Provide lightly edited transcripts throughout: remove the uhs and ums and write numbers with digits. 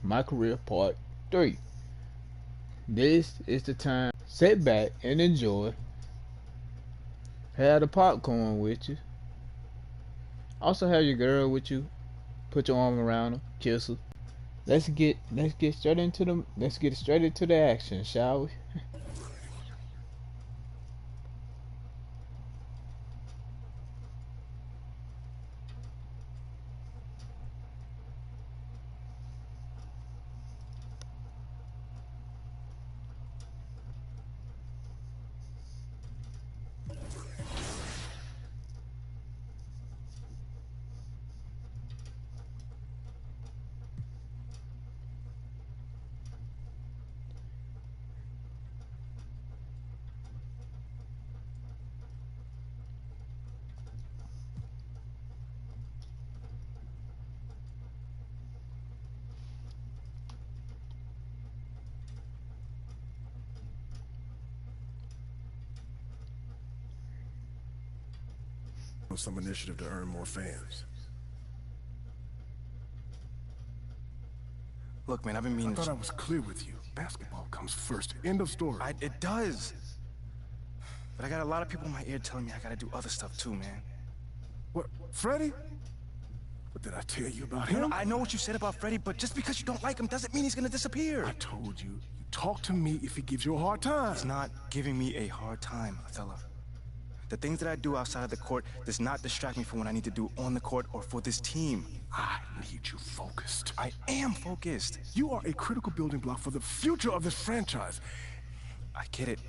My career part 3. This is the time. Sit back and enjoy. Have the popcorn with you. Also have your girl with you. Put your arm around her, kiss her. Let's get straight into the action, shall we? Some initiative to earn more fans. Look, man, I've been meaning I thought I was clear with you. Basketball comes first. End of story. It does. But I got a lot of people in my ear telling me I gotta do other stuff too, man. What, Freddie? What did I tell you about him? I know what you said about Freddie, but just because you don't like him doesn't mean he's gonna disappear. I told you, talk to me if he gives you a hard time. He's not giving me a hard time, Othello. The things that I do outside of the court does not distract me from what I need to do on the court or for this team. I need you focused. I am focused. You are a critical building block for the future of this franchise. I get it,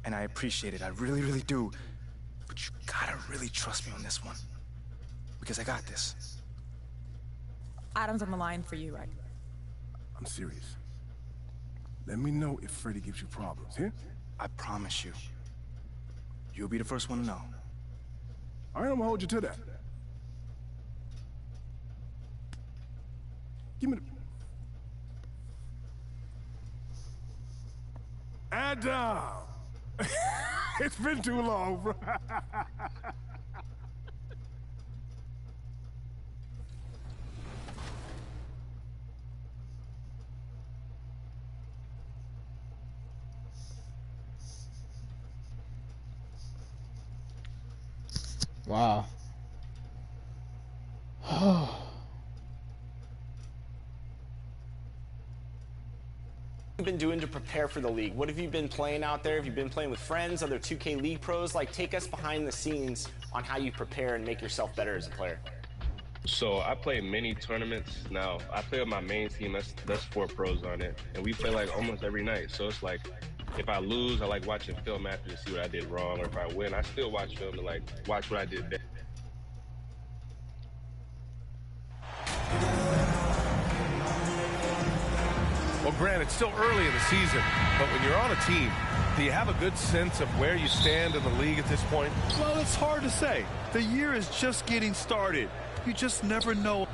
and I appreciate it. I really, really do. But you gotta really trust me on this one. Because I got this. Adam's on the line for you, right? I'm serious. Let me know if Freddie gives you problems, yeah? I promise you. You'll be the first one to know. All right, I'm gonna hold you to that. Give me the... Adam! It's been too long, bro. Wow. Been doing to prepare for the league? What have you been playing out there? Have you been playing with friends, other 2K League pros? Like, take us behind the scenes on how you prepare and make yourself better as a player. So I play mini tournaments. Now, I play with my main team, that's 4 pros on it. And we play like almost every night. So it's like, if I lose, I like watching film after to see what I did wrong. Or if I win, I still watch film to like watch what I did better. Well, Grant, it's still early in the season, but when you're on a team, do you have a good sense of where you stand in the league at this point? Well, it's hard to say. The year is just getting started. You just never know.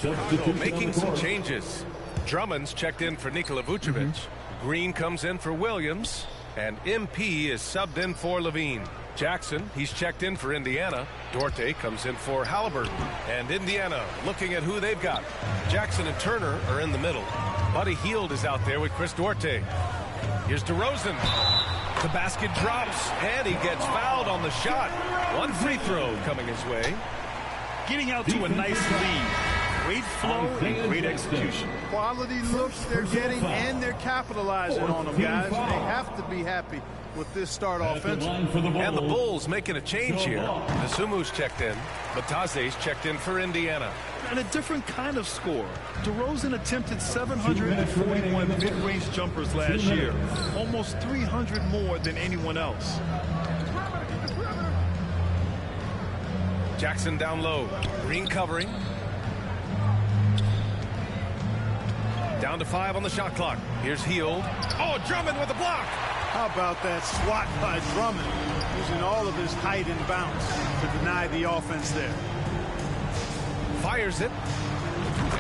Chicago making some changes. Drummond's checked in for Nikola Vucevic. Green comes in for Williams. And MP is subbed in for Levine. Jackson, he's checked in for Indiana. Duarte comes in for Halliburton. And Indiana looking at who they've got. Jackson and Turner are in the middle. Buddy Hield is out there with Chris Duarte. Here's DeRozan. The basket drops, and he gets fouled on the shot. One free throw coming his way. Getting out to a nice lead. Great flow and great execution. Quality looks they're getting, and they're capitalizing on them, guys. They have to be happy with this start offensively. And the Bulls making a change here. Nasumu's checked in. Batase's checked in for Indiana. And a different kind of score. DeRozan attempted 741 mid-range jumpers last year. Almost 300 more than anyone else. Jackson down low. Green covering. Down to 5 on the shot clock. Here's Hield. Oh, Drummond with a block. How about that swat by Drummond, using all of his height and bounce to deny the offense there. Fires it.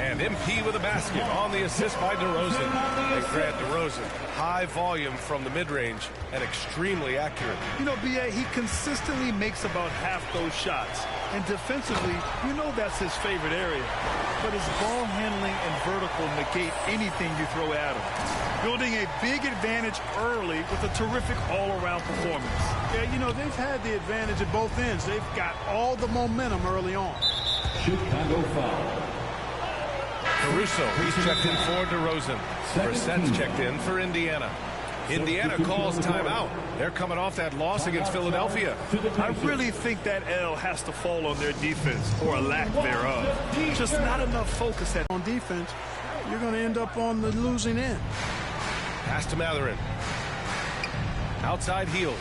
And MP with a basket on the assist by DeRozan. And Grant DeRozan, high volume from the mid-range and extremely accurate. You know, B.A., he consistently makes about half those shots. And defensively, you know that's his favorite area. But his ball handling and vertical negate anything you throw at him. Building a big advantage early with a terrific all-around performance. Yeah, you know, they've had the advantage at both ends. They've got all the momentum early on. Chicago foul. Caruso, he's checked in for DeRozan. Brissett's checked in for Indiana. Indiana calls timeout. They're coming off that loss against Philadelphia. I really think that L has to fall on their defense, or a lack thereof. Just not enough focus on defense. You're going to end up on the losing end. Pass to Matherin. Outside heel.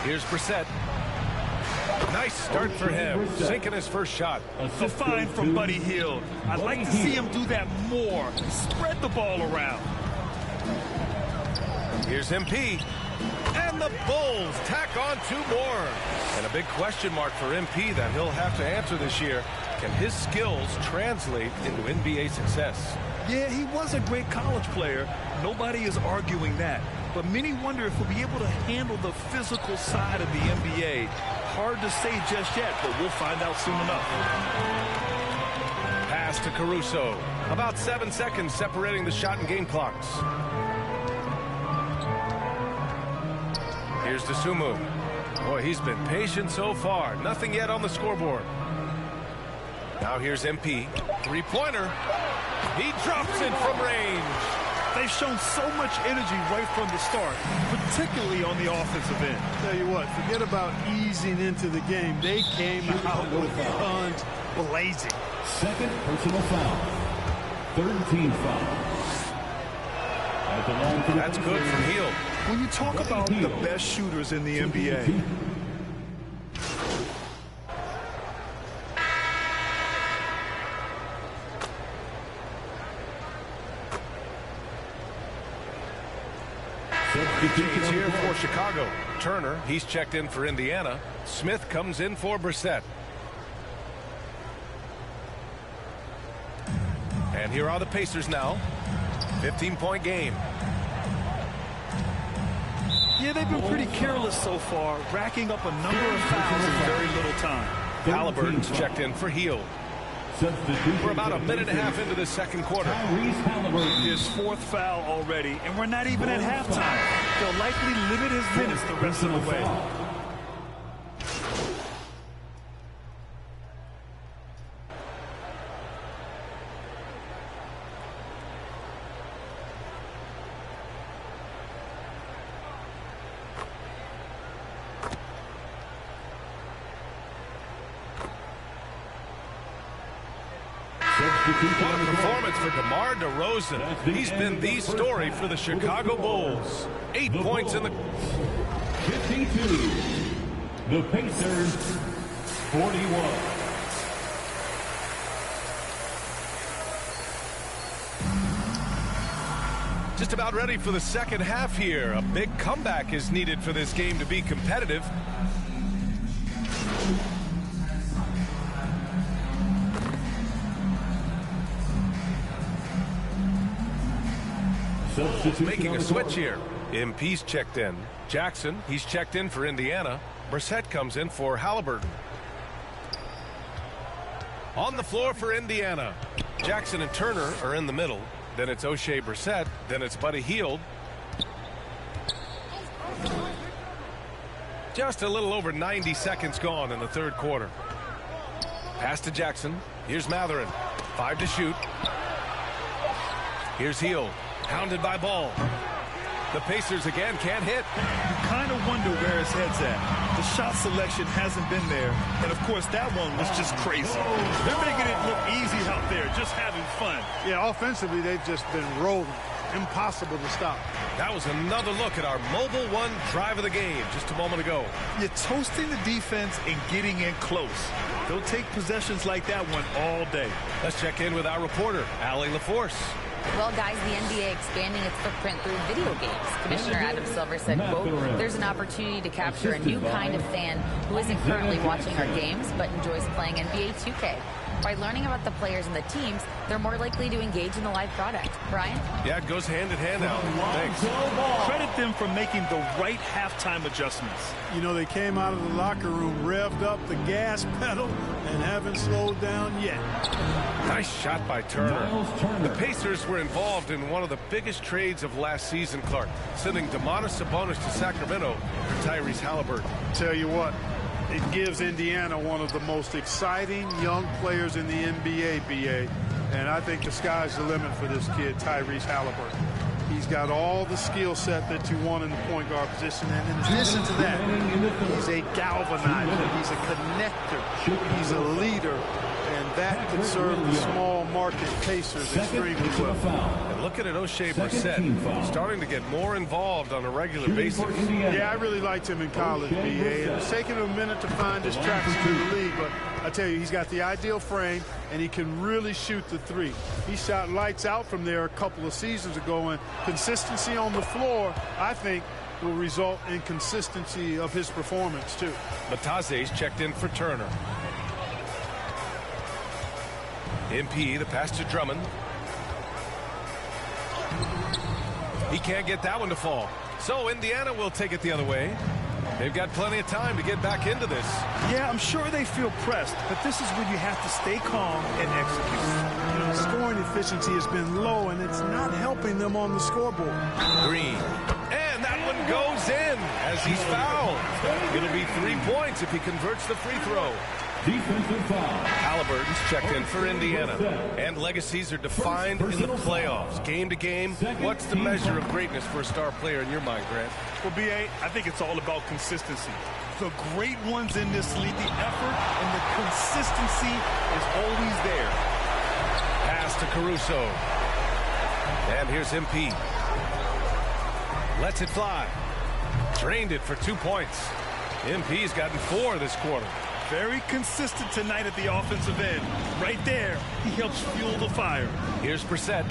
Here's Brissett. Nice start for him, sinking his first shot. A find from Buddy Hield. I'd like to see him do that more. Spread the ball around. Here's MP. And the Bulls tack on 2 more. And a big question mark for MP that he'll have to answer this year. Can his skills translate into NBA success? Yeah, he was a great college player. Nobody is arguing that. But many wonder if he'll be able to handle the physical side of the NBA. Hard to say just yet, but we'll find out soon enough. Pass to Caruso. About 7 seconds separating the shot and game clocks. Here's Dosunmu. Boy, he's been patient so far. Nothing yet on the scoreboard. Now here's MP. 3-pointer. He drops it from range. They've shown so much energy right from the start, particularly on the offensive end. Tell you what, forget about easing into the game. They came out with guns blazing. Second personal foul. Third team foul. That's good from Hield. When you talk about the best shooters in the NBA, Change here for Chicago. Turner, he's checked in for Indiana. Smith comes in for Brissett. And here are the Pacers now. 15-point game. Yeah, they've been pretty careless so far, racking up a number of fouls in very little time. Halliburton's checked in for Hield. We're about a minute and a half into the second quarter. His 4th foul already, and we're not even at halftime. They'll likely limit his minutes the rest of the way. What a performance for DeMar DeRozan. He's been the story for the Chicago Bulls. 8 points in the... 52. The Pacers, 41. Just about ready for the second half here. A big comeback is needed for this game to be competitive. Making a switch here. MP's checked in. Jackson, he's checked in for Indiana. Brissett comes in for Halliburton. On the floor for Indiana. Jackson and Turner are in the middle. Then it's O'Shea Brissett. Then it's Buddy Hield. Just a little over 90 seconds gone in the third quarter. Pass to Jackson. Here's Matherin. 5 to shoot. Here's Hield. Hounded by Ball. The Pacers again can't hit. You kind of wonder where his head's at. The shot selection hasn't been there. And, of course, that one was just crazy. They're making it look easy out there, just having fun. Yeah, offensively, they've just been rolling. Impossible to stop. That was another look at our Mobile One drive of the game just a moment ago. You're toasting the defense and getting in close. They'll take possessions like that one all day. Let's check in with our reporter, Allie LaForce. Well, guys, the NBA expanding its footprint through video games. Commissioner Adam Silver said, quote, there's an opportunity to capture a new kind of fan who isn't currently watching our games but enjoys playing NBA 2K. By learning about the players and the teams, they're more likely to engage in the live product. Brian? Yeah, it goes hand in hand now. Thanks. Credit them for making the right halftime adjustments. You know, they came out of the locker room, revved up the gas pedal, and haven't slowed down yet. Nice shot by Turner. The Pacers were involved in one of the biggest trades of last season, Clark, sending Domantas Sabonis to Sacramento for Tyrese Halliburton. Tell you what, it gives Indiana one of the most exciting young players in the NBA, BA. And I think the sky's the limit for this kid, Tyrese Halliburton. He's got all the skill set that you want in the point guard position. And in addition to that, he's a galvanizer. He's a connector. He's a leader. And that could serve the small market Pacers extremely well. And look at it, O'Shea Brissett starting to get more involved on a regular basis. Yeah, I really liked him in college, BA. And it's taken him a minute to find his traction in the league, but I tell you, he's got the ideal frame, and he can really shoot the three. He shot lights out from there a couple of seasons ago, and consistency on the floor, I think, will result in consistency of his performance, too. Bataze's checked in for Turner. MP, the pass to Drummond. He can't get that one to fall. So Indiana will take it the other way. They've got plenty of time to get back into this. Yeah, I'm sure they feel pressed, but this is when you have to stay calm and execute. You know, scoring efficiency has been low, and it's not helping them on the scoreboard. Green. And that one goes in as he's fouled. It'll be 3 points if he converts the free throw. Defensive foul. Halliburton's checked in for Indiana. And legacies are defined in the playoffs. Game to game, what's the measure of greatness for a star player in your mind, Grant? Well, B.A., I think it's all about consistency. The great ones in this league, the effort and the consistency is always there. Pass to Caruso. And here's MP. Lets it fly. Drained it for 2 points. MP's gotten 4 this quarter. Very consistent tonight at the offensive end. Right there, he helps fuel the fire. Here's Brissett.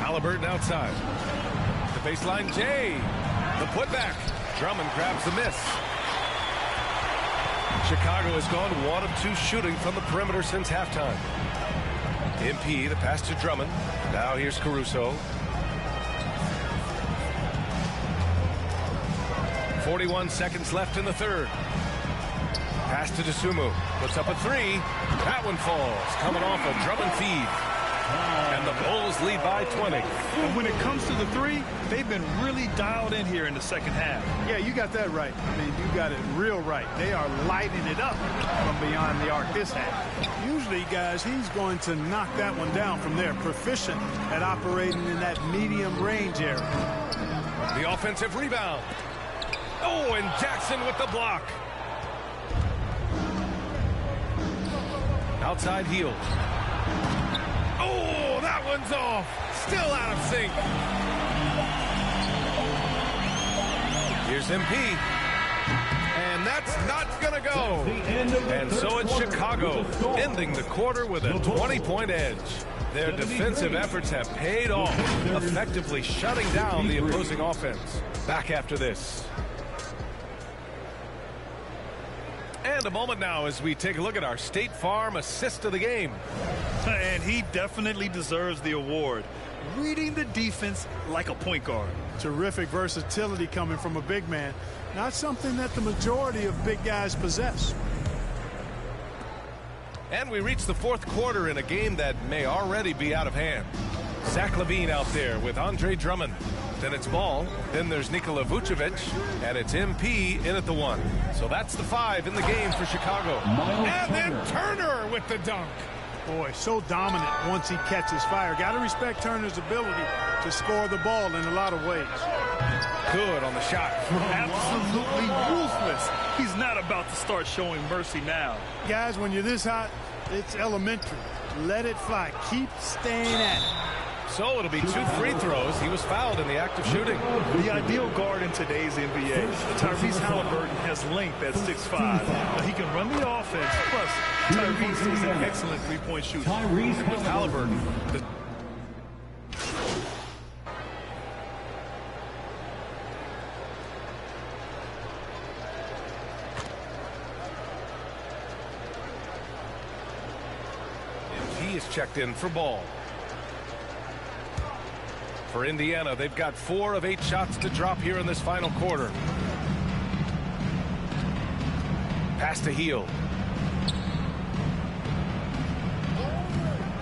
Halliburton outside. The baseline, Jay. The putback. Drummond grabs the miss. Chicago has gone 1 of 2 shooting from the perimeter since halftime. MP, the pass to Drummond. Now here's Caruso. 41 seconds left in the third. Pass to Dosunmu. Puts up a 3. That one falls. Coming off a Drummond feed. And the Bulls lead by 20. And when it comes to the 3, they've been really dialed in here in the second half. Yeah, you got that right. I mean, you got it real right. They are lighting it up from beyond the arc this half. Usually, guys, he's going to knock that one down from there. Proficient at operating in that medium range area. The offensive rebound. Oh, and Jackson with the block. Outside heel. Oh, that one's off. Still out of sync. Here's MP. And that's not going to go. And so it's Chicago, ending the quarter with a 20-point edge. Their defensive efforts have paid off, effectively shutting down the opposing offense. Back after this. And a moment now as we take a look at our State Farm assist of the game. And he definitely deserves the award. Reading the defense like a point guard. Terrific versatility coming from a big man. Not something that the majority of big guys possess. And we reach the fourth quarter in a game that may already be out of hand. Zach LaVine out there with Andre Drummond. Then it's Ball. Then there's Nikola Vucevic. And it's MP in at the 1. So that's the 5 in the game for Chicago. And then Turner with the dunk. Boy, so dominant once he catches fire. Got to respect Turner's ability to score the ball in a lot of ways. Good on the shot. Absolutely ruthless. He's not about to start showing mercy now. Guys, when you're this hot, it's elementary. Let it fly. Keep staying at it. So it'll be 2 free throws. He was fouled in the act of shooting. The ideal guard in today's NBA, Tyrese Halliburton, has length at 6'5". He can run the offense, plus Tyrese is an excellent three-point shooter. With Halliburton, he is checked in for Ball. For Indiana, they've got 4 of 8 shots to drop here in this final quarter. Pass to Hield.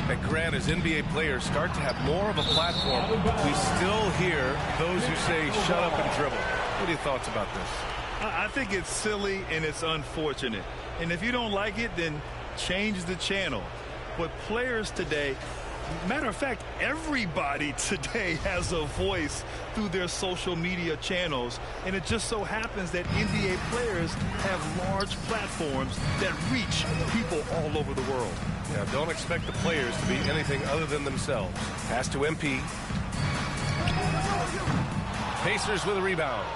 And Grant, as NBA players start to have more of a platform, we still hear those who say, shut up and dribble. What are your thoughts about this? I think it's silly and it's unfortunate. And if you don't like it, then change the channel. But players today, matter of fact, everybody today has a voice through their social media channels. And it just so happens that NBA players have large platforms that reach people all over the world. Yeah, don't expect the players to be anything other than themselves. Pass to MP. Pacers with a rebound.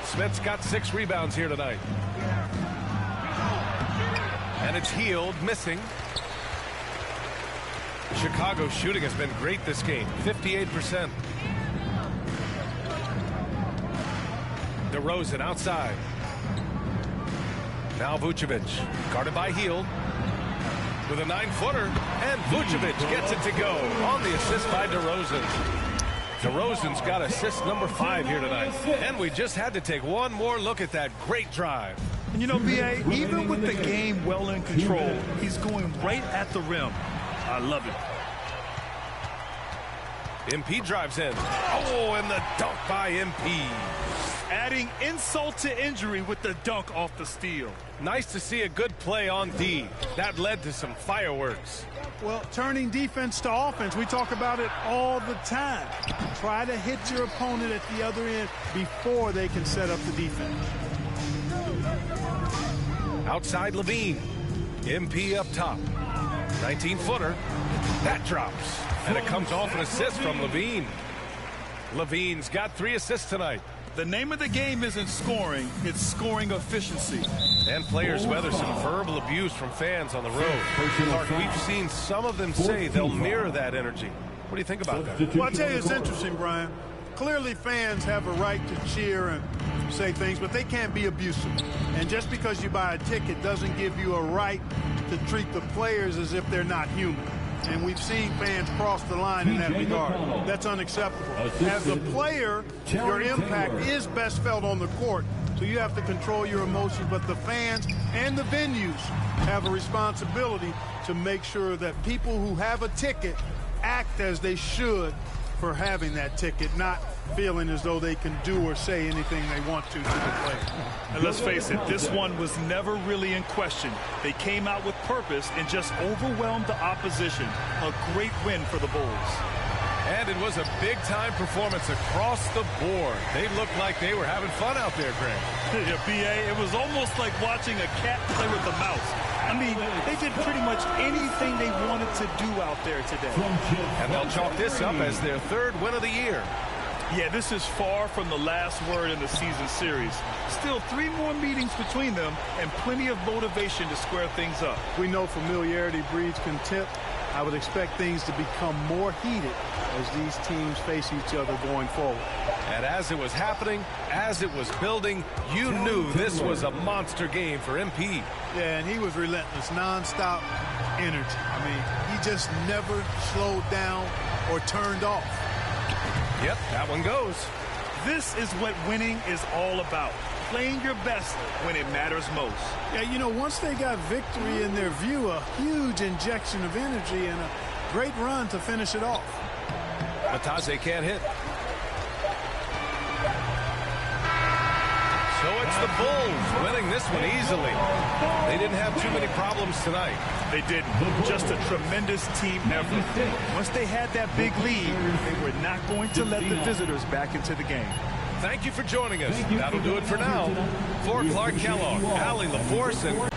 Smith's got 6 rebounds here tonight. And it's Hield missing. Chicago's shooting has been great this game, 58%. DeRozan outside. Now Vucevic, guarded by Hield. With a 9-footer, and Vucevic gets it to go on the assist by DeRozan. DeRozan's got assist number 5 here tonight. And we just had to take one more look at that great drive. And you know, B.A., even with the game well in control, he's going right at the rim. I love it. MP drives in. Oh, and the dunk by MP. Adding insult to injury with the dunk off the steal. Nice to see a good play on D. That led to some fireworks. Well, turning defense to offense, we talk about it all the time. Try to hit your opponent at the other end before they can set up the defense. Outside Levine. MP up top. 19-footer. That drops. And it comes off an assist from Levine. Levine's got 3 assists tonight. The name of the game isn't scoring, it's scoring efficiency. And players weather some verbal abuse from fans on the road. Clark, we've seen some of them say they'll mirror that energy. What do you think about that? Well, I tell you, it's interesting, Brian. Clearly, fans have a right to cheer and say things, but they can't be abusive. And just because you buy a ticket doesn't give you a right to treat the players as if they're not human. And we've seen fans cross the line in that regard. That's unacceptable. As a player, your impact is best felt on the court, so you have to control your emotions. But the fans and the venues have a responsibility to make sure that people who have a ticket act as they should for having that ticket, not feeling as though they can do or say anything they want to the players. And let's face it, this one was never really in question. They came out with purpose and just overwhelmed the opposition. A great win for the Bulls. And it was a big-time performance across the board. They looked like they were having fun out there, Grant. Yeah, B.A., it was almost like watching a cat play with a mouse. I mean, they did pretty much anything they wanted to do out there today. And they'll chalk this up as their 3rd win of the year. Yeah, this is far from the last word in the season series. Still 3 more meetings between them and plenty of motivation to square things up. We know familiarity breeds contempt. I would expect things to become more heated as these teams face each other going forward. And as it was happening, as it was building, you knew this was a monster game for MP. Yeah, and he was relentless, nonstop energy. I mean, he just never slowed down or turned off. Yep, that one goes. This is what winning is all about. Playing your best when it matters most. Yeah, you know, once they got victory in their view, a huge injection of energy and a great run to finish it off. Matase can't hit. So it's the Bulls winning this one easily. They didn't have too many problems tonight. They didn't. Just a tremendous team effort. Once they had that big lead, they were not going to let the visitors back into the game. Thank you for joining us. That'll do it for now. For Clark Kellogg, Allie LaForce, and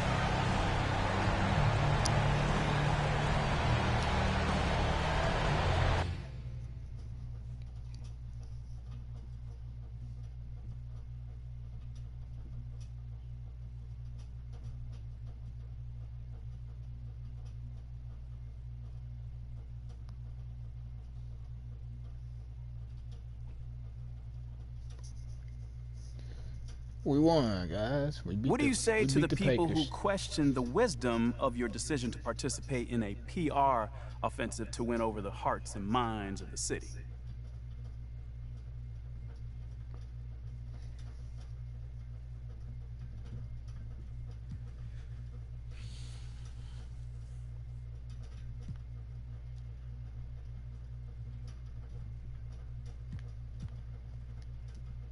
We won, guys. What do you say to the people who Packers. question the wisdom of your decision to participate in a PR offensive to win over the hearts and minds of the city?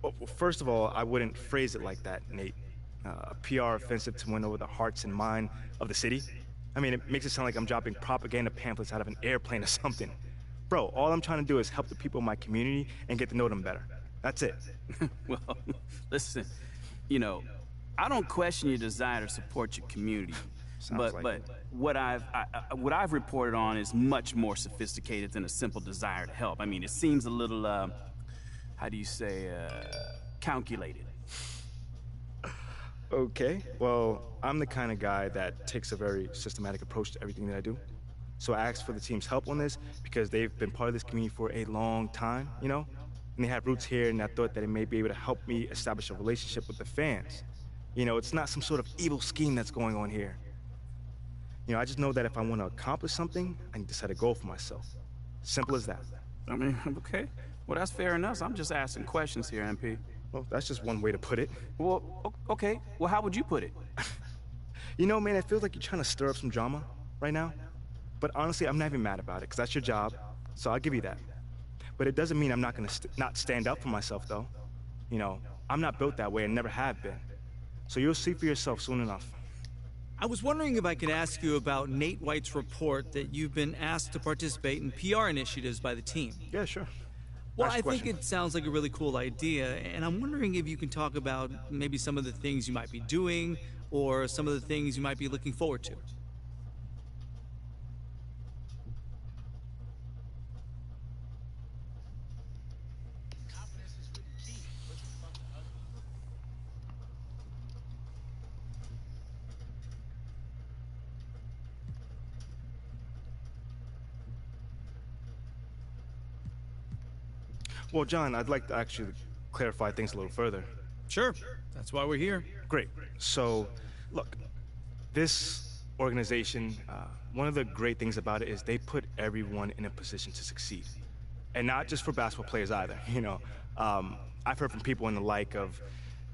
Well, first of all, I wouldn't phrase it like that, Nate. A PR offensive to win over the hearts and mind of the city? I mean, it makes it sound like I'm dropping propaganda pamphlets out of an airplane or something. Bro, all I'm trying to do is help the people in my community and get to know them better. That's it. Well, listen, you know, I don't question your desire to support your community. But what I've reported on is much more sophisticated than a simple desire to help. I mean, it seems a little, how do you say, calculated. Okay, well, I'm the kind of guy that takes a very systematic approach to everything that I do. So I asked for the team's help on this because they've been part of this community for a long time, you know? And they have roots here, and I thought that it may be able to help me establish a relationship with the fans. You know, it's not some sort of evil scheme that's going on here. You know, I just know that if I want to accomplish something, I need to set a goal for myself. Simple as that. I mean, okay. Well, that's fair enough. I'm just asking questions here, MP. Well, that's just one way to put it. Well, okay. Well, how would you put it? You know, man, it feels like you're trying to stir up some drama right now. But honestly, I'm not even mad about it, because that's your job, so I'll give you that. But it doesn't mean I'm not going to not stand up for myself, though. You know, I'm not built that way and never have been. So you'll see for yourself soon enough. I was wondering if I could ask you about Nate White's report that you've been asked to participate in PR initiatives by the team. Yeah, sure. Well, I think it sounds like a really cool idea, and I'm wondering if you can talk about maybe some of the things you might be doing or some of the things you might be looking forward to. Well, John, I'd like to actually clarify things a little further. Sure. That's why we're here. Great. So, look, this organization, one of the great things about it is they put everyone in a position to succeed. And not just for basketball players either, you know. I've heard from people in the like of,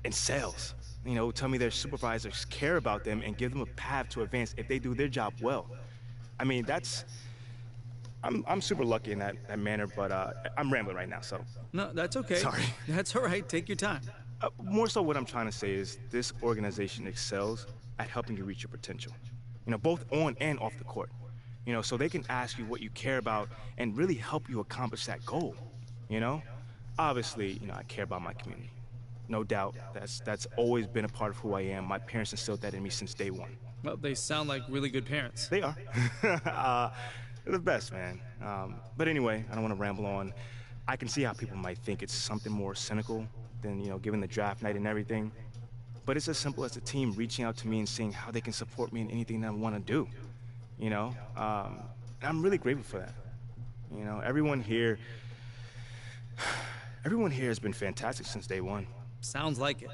in sales, you know, tell me their supervisors care about them and give them a path to advance if they do their job well. I mean, that's... I'm super lucky in that manner, but I'm rambling right now, so... No, that's okay. Sorry. That's all right. Take your time. More so what I'm trying to say is this organization excels at helping you reach your potential. You know, both on and off the court. You know, so they can ask you what you care about and really help you accomplish that goal, you know? Obviously, you know, I care about my community. No doubt. That's always been a part of who I am. My parents instilled that in me since day one. Well, they sound like really good parents. They are. They're the best, man. But anyway, I don't want to ramble on. I can see how people might think it's something more cynical than, you know, given the draft night and everything. But it's as simple as the team reaching out to me and seeing how they can support me in anything that I want to do. You know? I'm really grateful for that. You know, everyone here has been fantastic since day one. Sounds like it.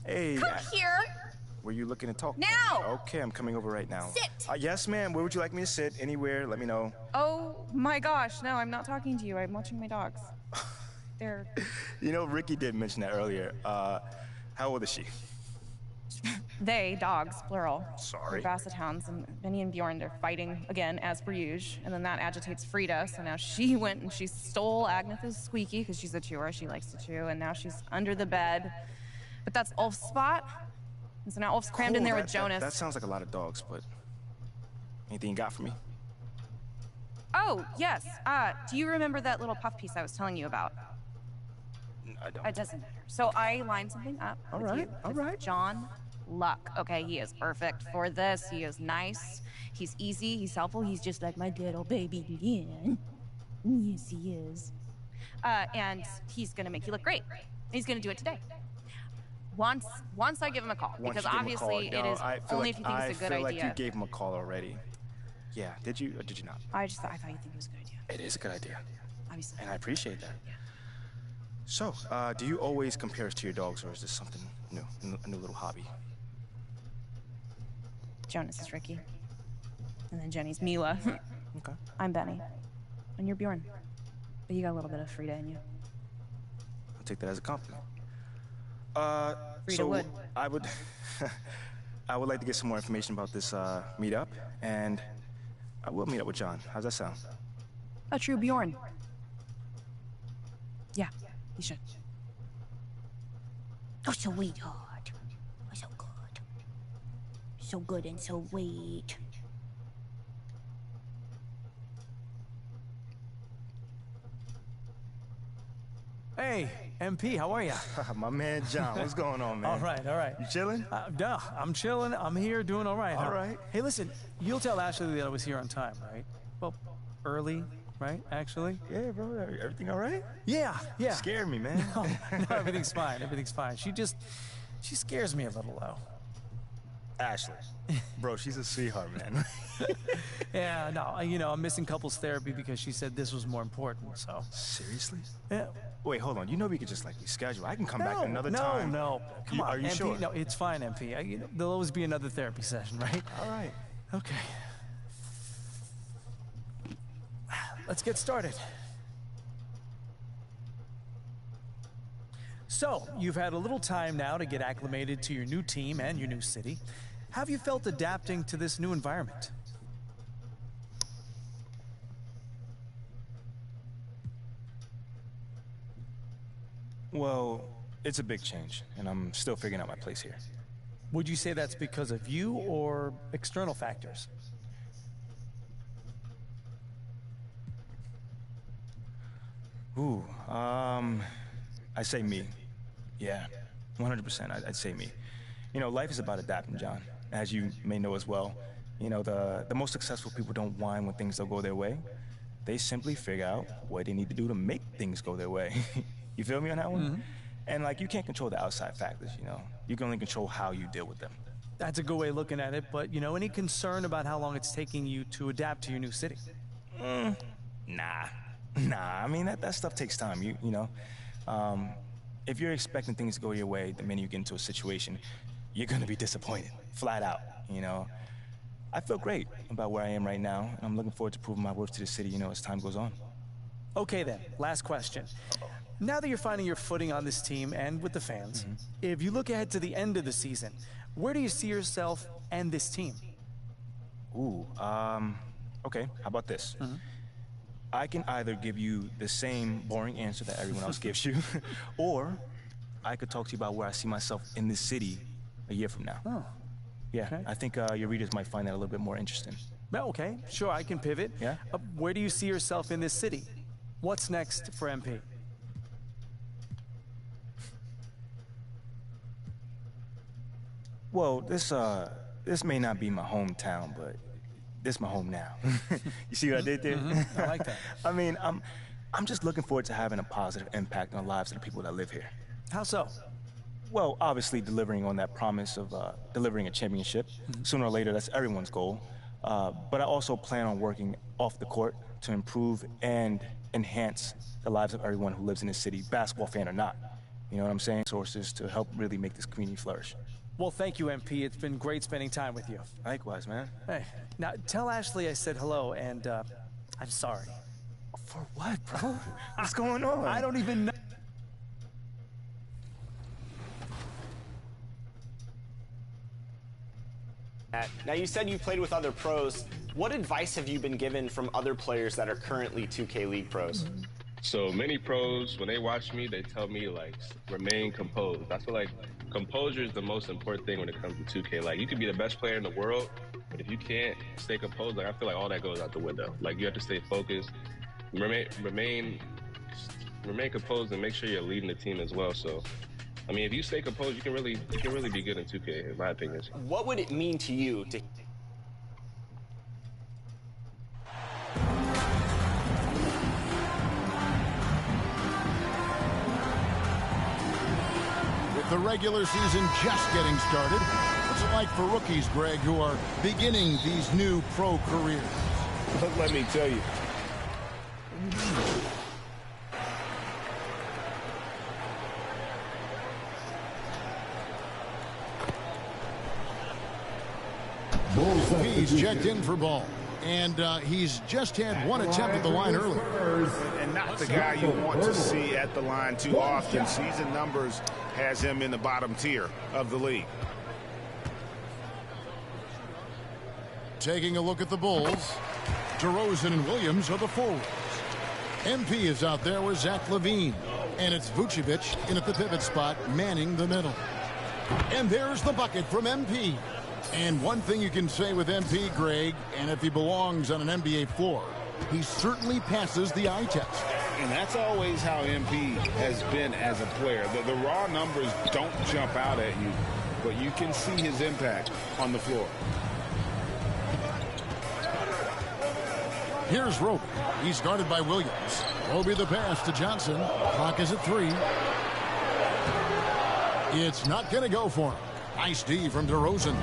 Hey. Come here. Were you looking to talk? Now. Okay, I'm coming over right now. Sit. Yes, ma'am. Where would you like me to sit? Anywhere. Let me know. Oh my gosh, no, I'm not talking to you. I'm watching my dogs. They're... You know, Ricky did mention that earlier. How old is she? They, dogs, plural. Sorry. They're Basset Hounds, and Benny and Bjorn, they're fighting again, as per usual. And then that agitates Frida, so now she went and she stole Agnetha's squeaky, because she's a chewer, she likes to chew, and now she's under the bed. But that's Ulf's spot. And so now Ulf's crammed in there with Jonas. That sounds like a lot of dogs, but anything you got for me? Oh, yes. Do you remember that little puff piece I was telling you about? I don't. It doesn't matter. So I lined something up with John Luck. Okay, he is perfect for this. He is nice. He's easy. He's helpful. He's just like my little baby Lynn. Yes, he is. And he's gonna make you look great. He's gonna do it today. Once I give him a call, because obviously it is only if you think it's a good idea. I feel like you gave him a call already. Yeah, did you or did you not? I thought you think it was a good idea. It is a good idea. Obviously. And I appreciate that. So, do you always compare us to your dogs, or is this something new, a new little hobby? Jonas is Ricky. And then Jenny's Mila. Okay. I'm Benny. And you're Bjorn. But you got a little bit of Frida in you. I'll take that as a compliment. Frida so would. I would like to get some more information about this meetup, and I will meet up with John. How's that sound? A true Bjorn. Yeah, you should. Oh, sweetheart. Oh, so good. So good and so sweet. Hey, MP, how are you? My man John, what's going on, man? All right. You chilling? No, I'm chilling. I'm here doing all right. All right. Hey, listen, you'll tell Ashley that I was here on time, right? Well, early, right, actually? Yeah, bro. Everything all right? Yeah. Scared me, man. No, everything's fine. Everything's fine. She scares me a little, though. Ashley. Bro, she's a sweetheart, man. Yeah, no, I'm missing couples therapy because she said this was more important, so. Seriously? Yeah. Wait, hold on. You know we could just, like, reschedule. I can come back another time. No. Come on, Are you MP, sure? No, it's fine, MP. There'll always be another therapy session, right? All right. Okay. Let's get started. So, you've had a little time now to get acclimated to your new team and your new city. How have you felt adapting to this new environment? Well, it's a big change, and I'm still figuring out my place here. Would you say that's because of you or external factors? Ooh, I say me. Yeah, 100%, I'd say me. You know, life is about adapting, John. As you may know as well, you know, the most successful people don't whine when things don't go their way. They simply figure out what they need to do to make things go their way. You feel me on that one? Mm-hmm. And, like, you can't control the outside factors, you know? You can only control how you deal with them. That's a good way of looking at it, but, any concern about how long it's taking you to adapt to your new city? Nah, I mean, that stuff takes time, you know? If you're expecting things to go your way the minute you get into a situation, you're gonna be disappointed, flat out, you know? I feel great about where I am right now, and I'm looking forward to proving my worth to the city, as time goes on. Okay then, last question. Now that you're finding your footing on this team and with the fans, if you look ahead to the end of the season, where do you see yourself and this team? Ooh, okay, how about this? I can either give you the same boring answer that everyone else gives you, or I could talk to you about where I see myself in this city a year from now. Oh. Yeah, Okay. I think your readers might find that a little bit more interesting. Well, okay, sure, I can pivot. Yeah? Where do you see yourself in this city? What's next for MP? Well, this may not be my hometown, but this is my home now. You see what I did there? I like that. I mean, I'm just looking forward to having a positive impact on the lives of the people that live here. How so? Well, obviously delivering on that promise of delivering a championship. Sooner or later, that's everyone's goal. But I also plan on working off the court to improve and enhance the lives of everyone who lives in this city, basketball fan or not. You know what I'm saying? Sources to help really make this community flourish. Well, thank you, MP. It's been great spending time with you. Likewise, man. Hey, now tell Ashley I said hello, and I'm sorry. For what, bro? What's going on? I don't even know. Now, you said you played with other pros. What advice have you been given from other players that are currently 2K League pros? So many pros, when they watch me, they tell me, like, remain composed. I feel like composure is the most important thing when it comes to 2K. Like, you could be the best player in the world, but if you can't stay composed, like, I feel like all that goes out the window. Like, you have to stay focused, remain composed, and make sure you're leading the team as well. So, I mean, if you stay composed, you can really be good in 2K, in my opinion. What would it mean to you to With the regular season just getting started, what's it like for rookies, Greg, who are beginning these new pro careers? Let me tell you. He's checked in for ball. And he's just had one attempt at the line early. And not the guy you want to see at the line too often. Season numbers has him in the bottom tier of the league. Taking a look at the Bulls, DeRozan and Williams are the forwards. MP is out there with Zach LaVine. And it's Vucevic in at the pivot spot, manning the middle. And there's the bucket from MP. And one thing you can say with MP, Greg, and if he belongs on an NBA floor, he certainly passes the eye test. And that's always how MP has been as a player. The raw numbers don't jump out at you, but you can see his impact on the floor. Here's Roby. He's guarded by Williams. Roby the pass to Johnson. Clock is at 3. It's not going to go for him. Nice D from DeRozan.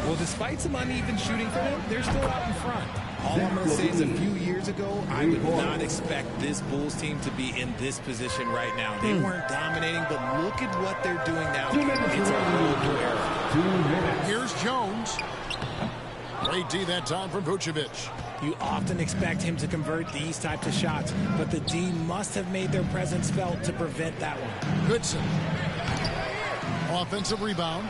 Well, despite some uneven shooting for them, they're still out in front. All I'm going to say is a few years ago, I would not expect this Bulls team to be in this position right now. They weren't dominating, but look at what they're doing now. It's a whole new era. Here's Jones. Great D that time from Vucevic. You often expect him to convert these types of shots, but the D must have made their presence felt to prevent that one. Goodson. Offensive rebound.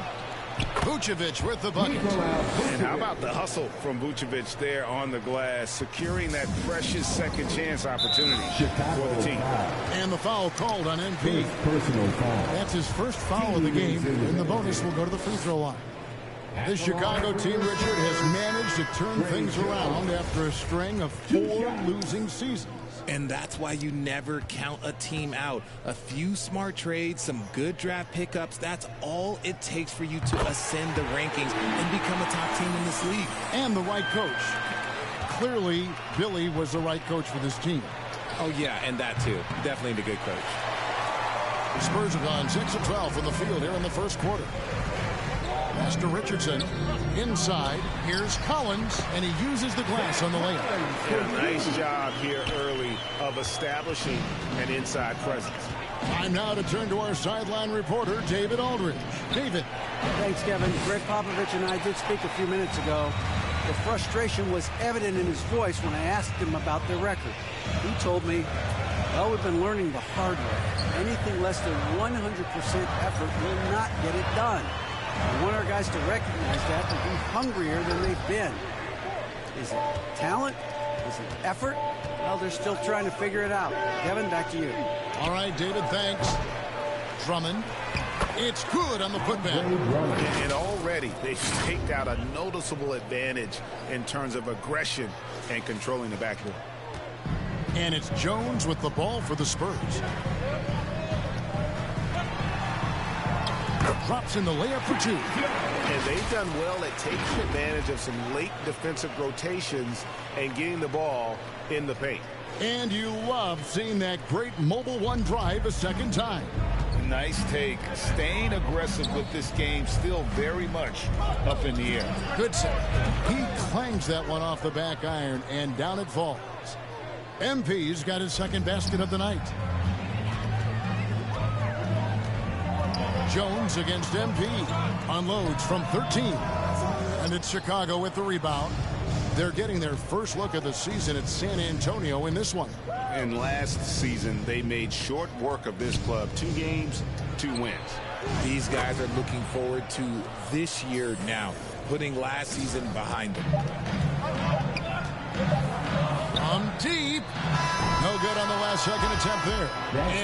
Vucevic with the bucket. And how about the hustle from Vucevic there on the glass, securing that precious second chance opportunity for the team. And the foul called on MP. Personal foul. That's his first foul of the game, and the bonus will go to the free throw line. The Chicago team, Richard, has managed to turn things around after a string of 4 losing seasons. And that's why you never count a team out. A few smart trades, some good draft pickups, that's all it takes for you to ascend the rankings and become a top team in this league. And the right coach. Clearly, Billy was the right coach for this team. Oh, yeah, and that too. Definitely the good coach. The Spurs have gone 6 of 12 from the field here in the first quarter. Pass to Richardson. Inside, here's Collins, and he uses the glass on the layup. Yeah, nice job here early of establishing an inside presence. Time now to turn to our sideline reporter, David Aldridge. David. Thanks, Kevin. Greg Popovich and I did speak a few minutes ago. The frustration was evident in his voice when I asked him about their record. He told me, well, we've been learning the hard way. Anything less than 100% effort will not get it done. We want our guys to recognize that and be hungrier than they've been. Is it talent? Is it effort? Well, they're still trying to figure it out. Kevin, back to you. All right, David, thanks. Drummond. It's good on the putback. And already they've staked out a noticeable advantage in terms of aggression and controlling the backboard. And it's Jones with the ball for the Spurs. Drops in the layup for 2. And they've done well at taking advantage of some late defensive rotations and getting the ball in the paint. And you love seeing that great mobile one drive a second time. Nice take. Staying aggressive with this game, still very much up in the air. Goodson. He clangs that one off the back iron, and down it falls. MP's got his second basket of the night. Jones against MP. Unloads from 13. And it's Chicago with the rebound. They're getting their first look of the season at San Antonio in this one. And last season, they made short work of this club. 2 games, 2 wins. These guys are looking forward to this year now, putting last season behind them. From deep. No good on the last second attempt there.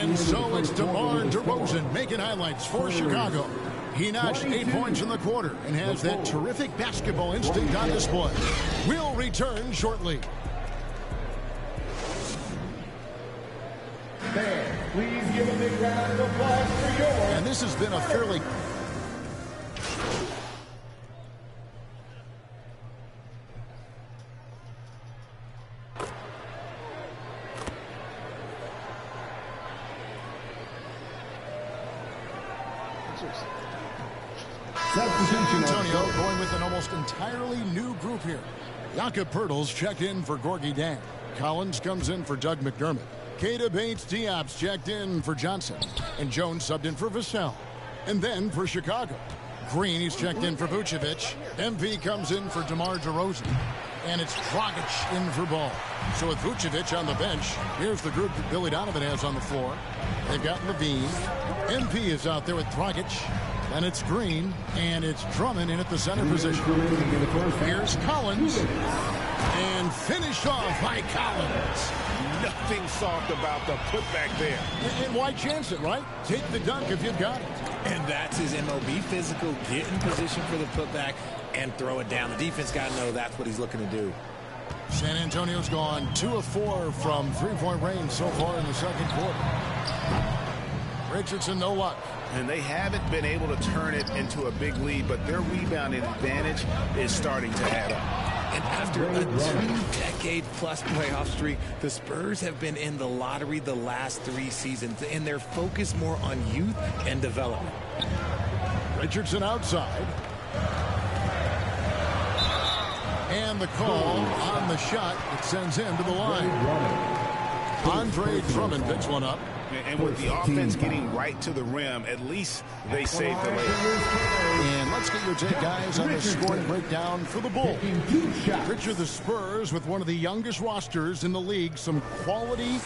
And so it's DeMar DeRozan making highlights for Chicago. He notched 8 points in the quarter and has that terrific basketball instinct on display. We'll return shortly. Please give a big round of applause for your... And this has been a fairly... San Antonio going with an almost entirely new group here. Jakob Poeltl's checked in for Gorgui Dieng. Collins comes in for Doug McDermott. Keita Bates-Diop's checked in for Johnson. And Jones subbed in for Vassell. And then for Chicago, Green, he's checked in for Vucevic. MP comes in for DeMar DeRozan. And it's Dragic in for Ball. So with Vucevic on the bench, here's the group that Billy Donovan has on the floor. They've got Levine. MP is out there with Dragic. Then it's Green, and it's Drummond in at the center position. Here's Collins. And finished off by Collins. Nothing soft about the putback there. And why chance it, right? Take the dunk if you've got it. And that's his MO. Be physical, get in position for the putback, and throw it down. The defense got to know that's what he's looking to do. San Antonio's gone 2 of 4 from three-point range so far in the second quarter. Richardson, no luck. And they haven't been able to turn it into a big lead, but their rebounding advantage is starting to add up. And after a 2-decade-plus playoff streak, the Spurs have been in the lottery the last 3 seasons, and they're focused more on youth and development. Richardson outside. And the call on the shot that sends him to the line. Andre Drummond picks one up. And with the offense getting right to the rim, at least they saved the layup. And let's get your take, guys, on the scoring breakdown for the Bulls. Picture the Spurs with one of the youngest rosters in the league. Some quality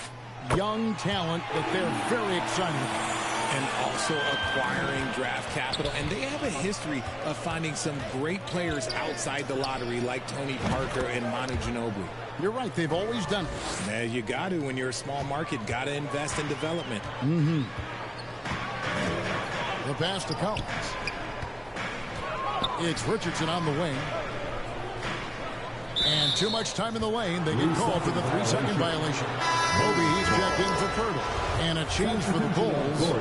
young talent that they're very excited about. And also acquiring draft capital. And they have a history of finding some great players outside the lottery like Tony Parker and Manu Ginobili. You're right. They've always done it. Man, you got to when you're a small market. Got to invest in development. Mm-hmm. The pass to Collins. It's Richardson on the wing. And too much time in the lane. They get called for the 3-second violation. Moby, he's checked in for Poeltl. And a change for the Bulls.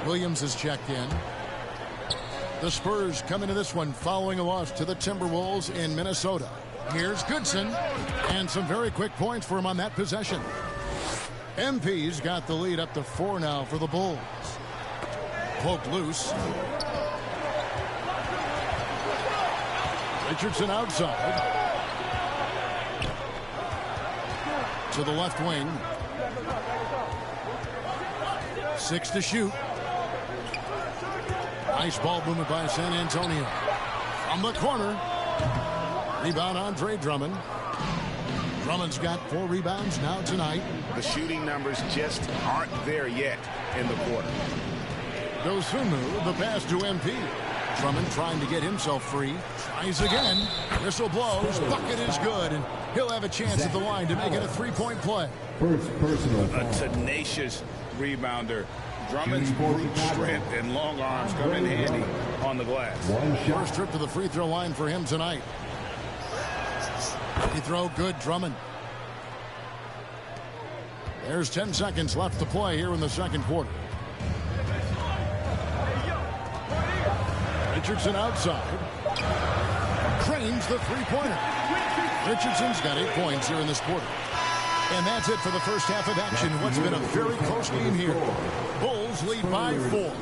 Williams is checked in. The Spurs come into this one following a loss to the Timberwolves in Minnesota. Here's Goodson. And some very quick points for him on that possession. MP's got the lead up to 4 now for the Bulls. Poked loose. Richardson outside. To the left wing. 6 to shoot. Nice ball movement by San Antonio. From the corner. Rebound Andre Drummond. Drummond's got 4 rebounds now tonight. The shooting numbers just aren't there yet in the quarter. Dosunmu, the pass to MP. Drummond trying to get himself free. Tries again. Whistle blows. Bucket is good. And he'll have a chance at the line to make it a 3-point play. First personal foul. A tenacious rebounder. Drummond's brute strength and long arms come in handy on the glass. First trip to the free throw line for him tonight. Free throw good, Drummond. There's 10 seconds left to play here in the second quarter. Richardson outside. Cranes the three-pointer. Richardson's got 8 points here in this quarter. And that's it for the first half of action. What's been a very close game here. Bulls lead by 4.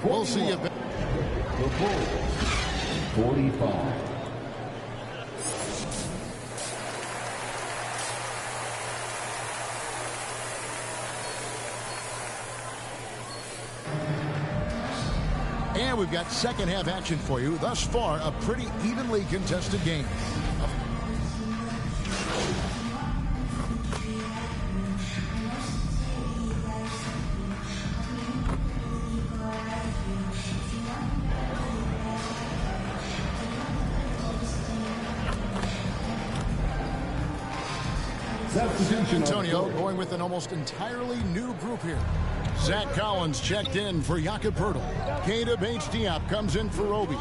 We'll see you. The Bulls, 45. And we've got second half action for you. Thus far, a pretty evenly contested game. Antonio going with an almost entirely new group here. Zach Collins checked in for Jakob Poeltl. Keita Bates-Diop comes in for Obi.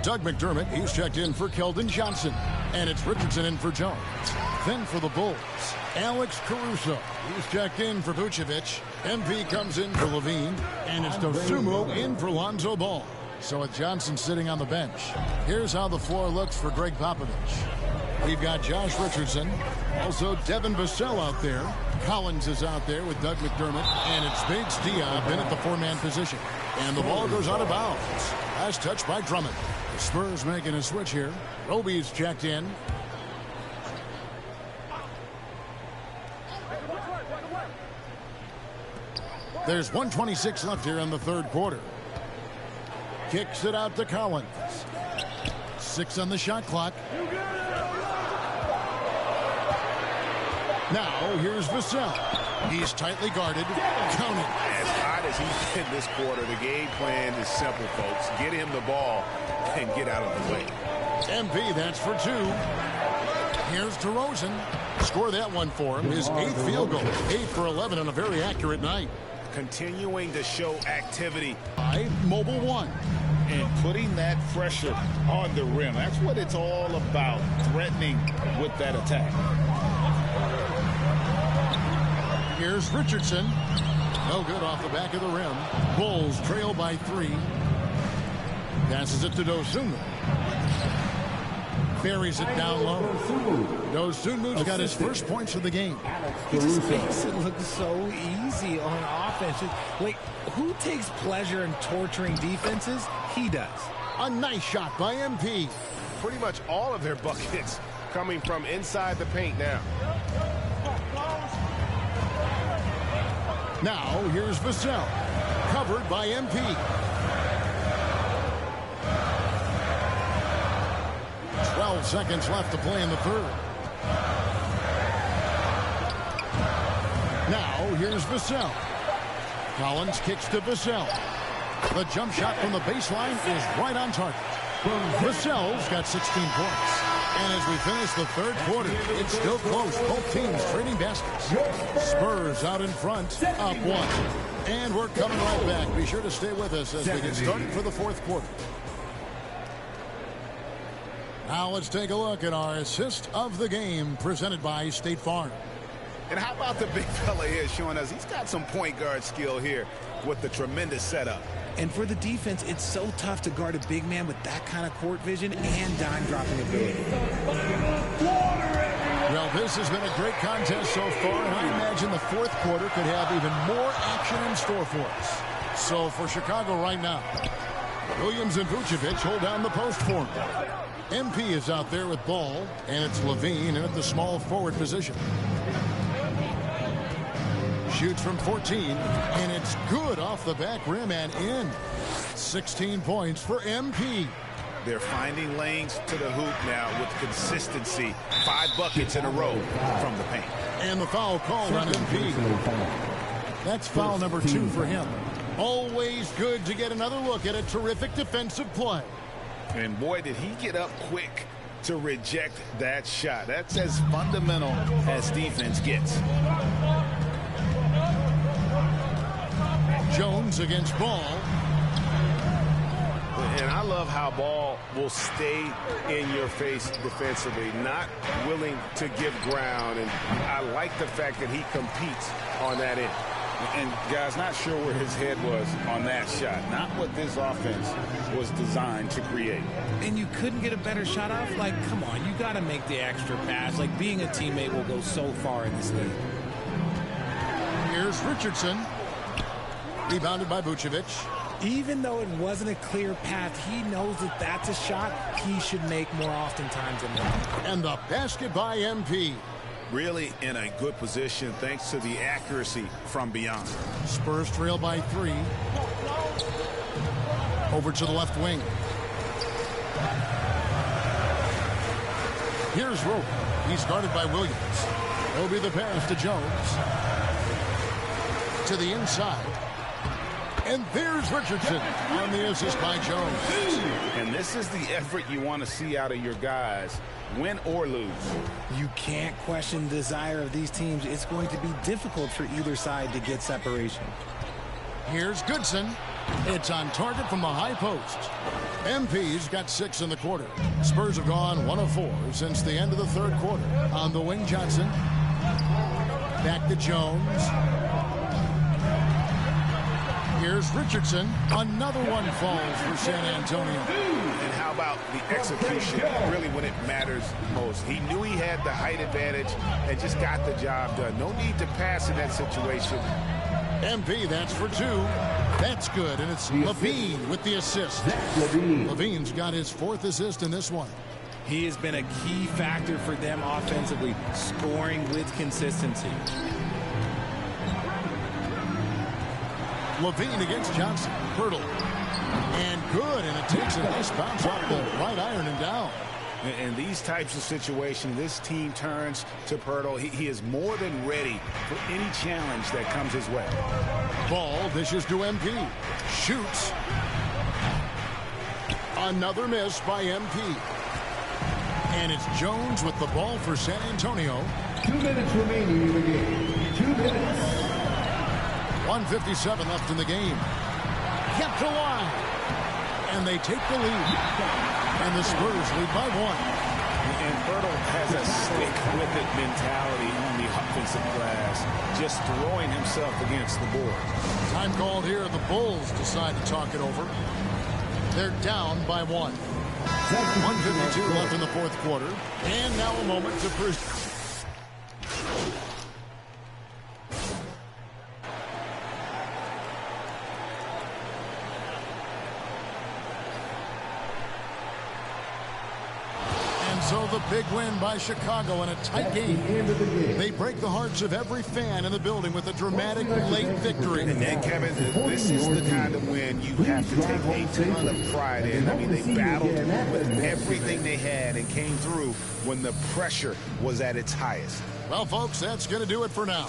Doug McDermott, he's checked in for Keldon Johnson. And it's Richardson in for Jones. Then for the Bulls, Alex Caruso. He's checked in for Vucevic. MP comes in for Levine. And it's Dosunmu in for Lonzo Ball. So with Johnson sitting on the bench, here's how the floor looks for Greg Popovich. We've got Josh Richardson, also Devin Vassell out there, Collins is out there with Doug McDermott, and it's Biggs Diop in at the 4-man position. And the ball goes out of bounds. Last touch by Drummond. The Spurs making a switch here. Roby's checked in. There's 1:26 left here in the third quarter. Kicks it out to Collins. 6 on the shot clock. Now here's Vassell. He's tightly guarded. Counting. As hot as he's been this quarter, the game plan is simple, folks. Get him the ball and get out of the way. MP, that's for 2. Here's DeRozan. Score that one for him. His 8th field goal. 8 for 11 on a very accurate night. Continuing to show activity. Mobile 1. And putting that pressure on the rim. That's what it's all about. Threatening with that attack. Here's Richardson. No good off the back of the rim. Bulls trail by 3. Passes it to Dosunmu. Buries it down low. Dosunmu's got his first points of the game. He just makes it look so easy on offense. Like, who takes pleasure in torturing defenses? He does. A nice shot by MP. Pretty much all of their buckets coming from inside the paint now. Now here's Vassell. Covered by MP. 12 seconds left to play in the third. Now here's Vassell. Collins kicks to Vassell. The jump shot from the baseline is right on target. Vassell's got 16 points. And as we finish the third quarter, it's still close. Both teams trading baskets. Spurs out in front, up 1. And we're coming right back. Be sure to stay with us as we get started for the fourth quarter. Now let's take a look at our assist of the game presented by State Farm. And how about the big fella here showing us he's got some point guard skill here with the tremendous setup. And for the defense, it's so tough to guard a big man with that kind of court vision and dime dropping ability. Well, this has been a great contest so far, and I imagine the fourth quarter could have even more action in store for us. So for Chicago right now, Williams and Vucevic hold down the post for him. MP is out there with ball, and it's Levine in at the small forward position. Shoots from 14, and it's good off the back rim and in. 16 points for MP. They're finding lanes to the hoop now with consistency. 5 buckets in a row from the paint. And the foul called on MP. That's foul number 2 for him. Always good to get another look at a terrific defensive play. And boy, did he get up quick to reject that shot. That's as fundamental as defense gets. Jones against Ball. And I love how Ball will stay in your face defensively, not willing to give ground. And I like the fact that he competes on that end. And guys, not sure where his head was on that shot. Not what this offense was designed to create. And you couldn't get a better shot off? Like, come on, you got to make the extra pass. Like, being a teammate will go so far in this league. Here's Richardson. Rebounded by Vucevic. Even though it wasn't a clear path, he knows that that's a shot he should make more oftentimes than not. And the basket by MP. Really in a good position thanks to the accuracy from beyond. Spurs trail by 3. Over to the left wing. Here's Rope. He's guarded by Williams. Roby the pass to Jones. To the inside. And there's Richardson on the assist by Jones. And this is the effort you want to see out of your guys, win or lose. You can't question the desire of these teams. It's going to be difficult for either side to get separation. Here's Goodson. It's on target from the high post. MP's got 6 in the quarter. Spurs have gone 1 of 4 since the end of the third quarter. On the wing, Johnson. Back to Jones. Here's There's Richardson. Another one falls for San Antonio. And how about the execution, really when it matters most? He knew he had the height advantage and just got the job done. No need to pass in that situation. MP, that's for 2. That's good, and it's Levine with the assist. Levine's got his 4th assist in this one. He has been a key factor for them offensively, scoring with consistency. Levine against Johnson. Hurdle. And good, and it takes a nice bounce off the right iron and down. In these types of situations, this team turns to Pirtle. He is more than ready for any challenge that comes his way. Ball dishes to MP. Shoots. Another miss by MP. And it's Jones with the ball for San Antonio. 2 minutes remaining in the game. 2 minutes. 1:57 left in the game. Kept alive. And they take the lead. And the Spurs lead by 1. And Pirtle has a stick-with-it mentality on the offensive glass, just throwing himself against the board. Time called here. The Bulls decide to talk it over. They're down by 1. 1:52 left in the 4th quarter. And now a moment to So the big win by Chicago in a tight game. They break the hearts of every fan in the building with a dramatic late victory. And Kevin, this is the kind of win you have to take a ton of pride in. I mean, they battled with everything they had and came through when the pressure was at its highest. Well, folks, that's going to do it for now.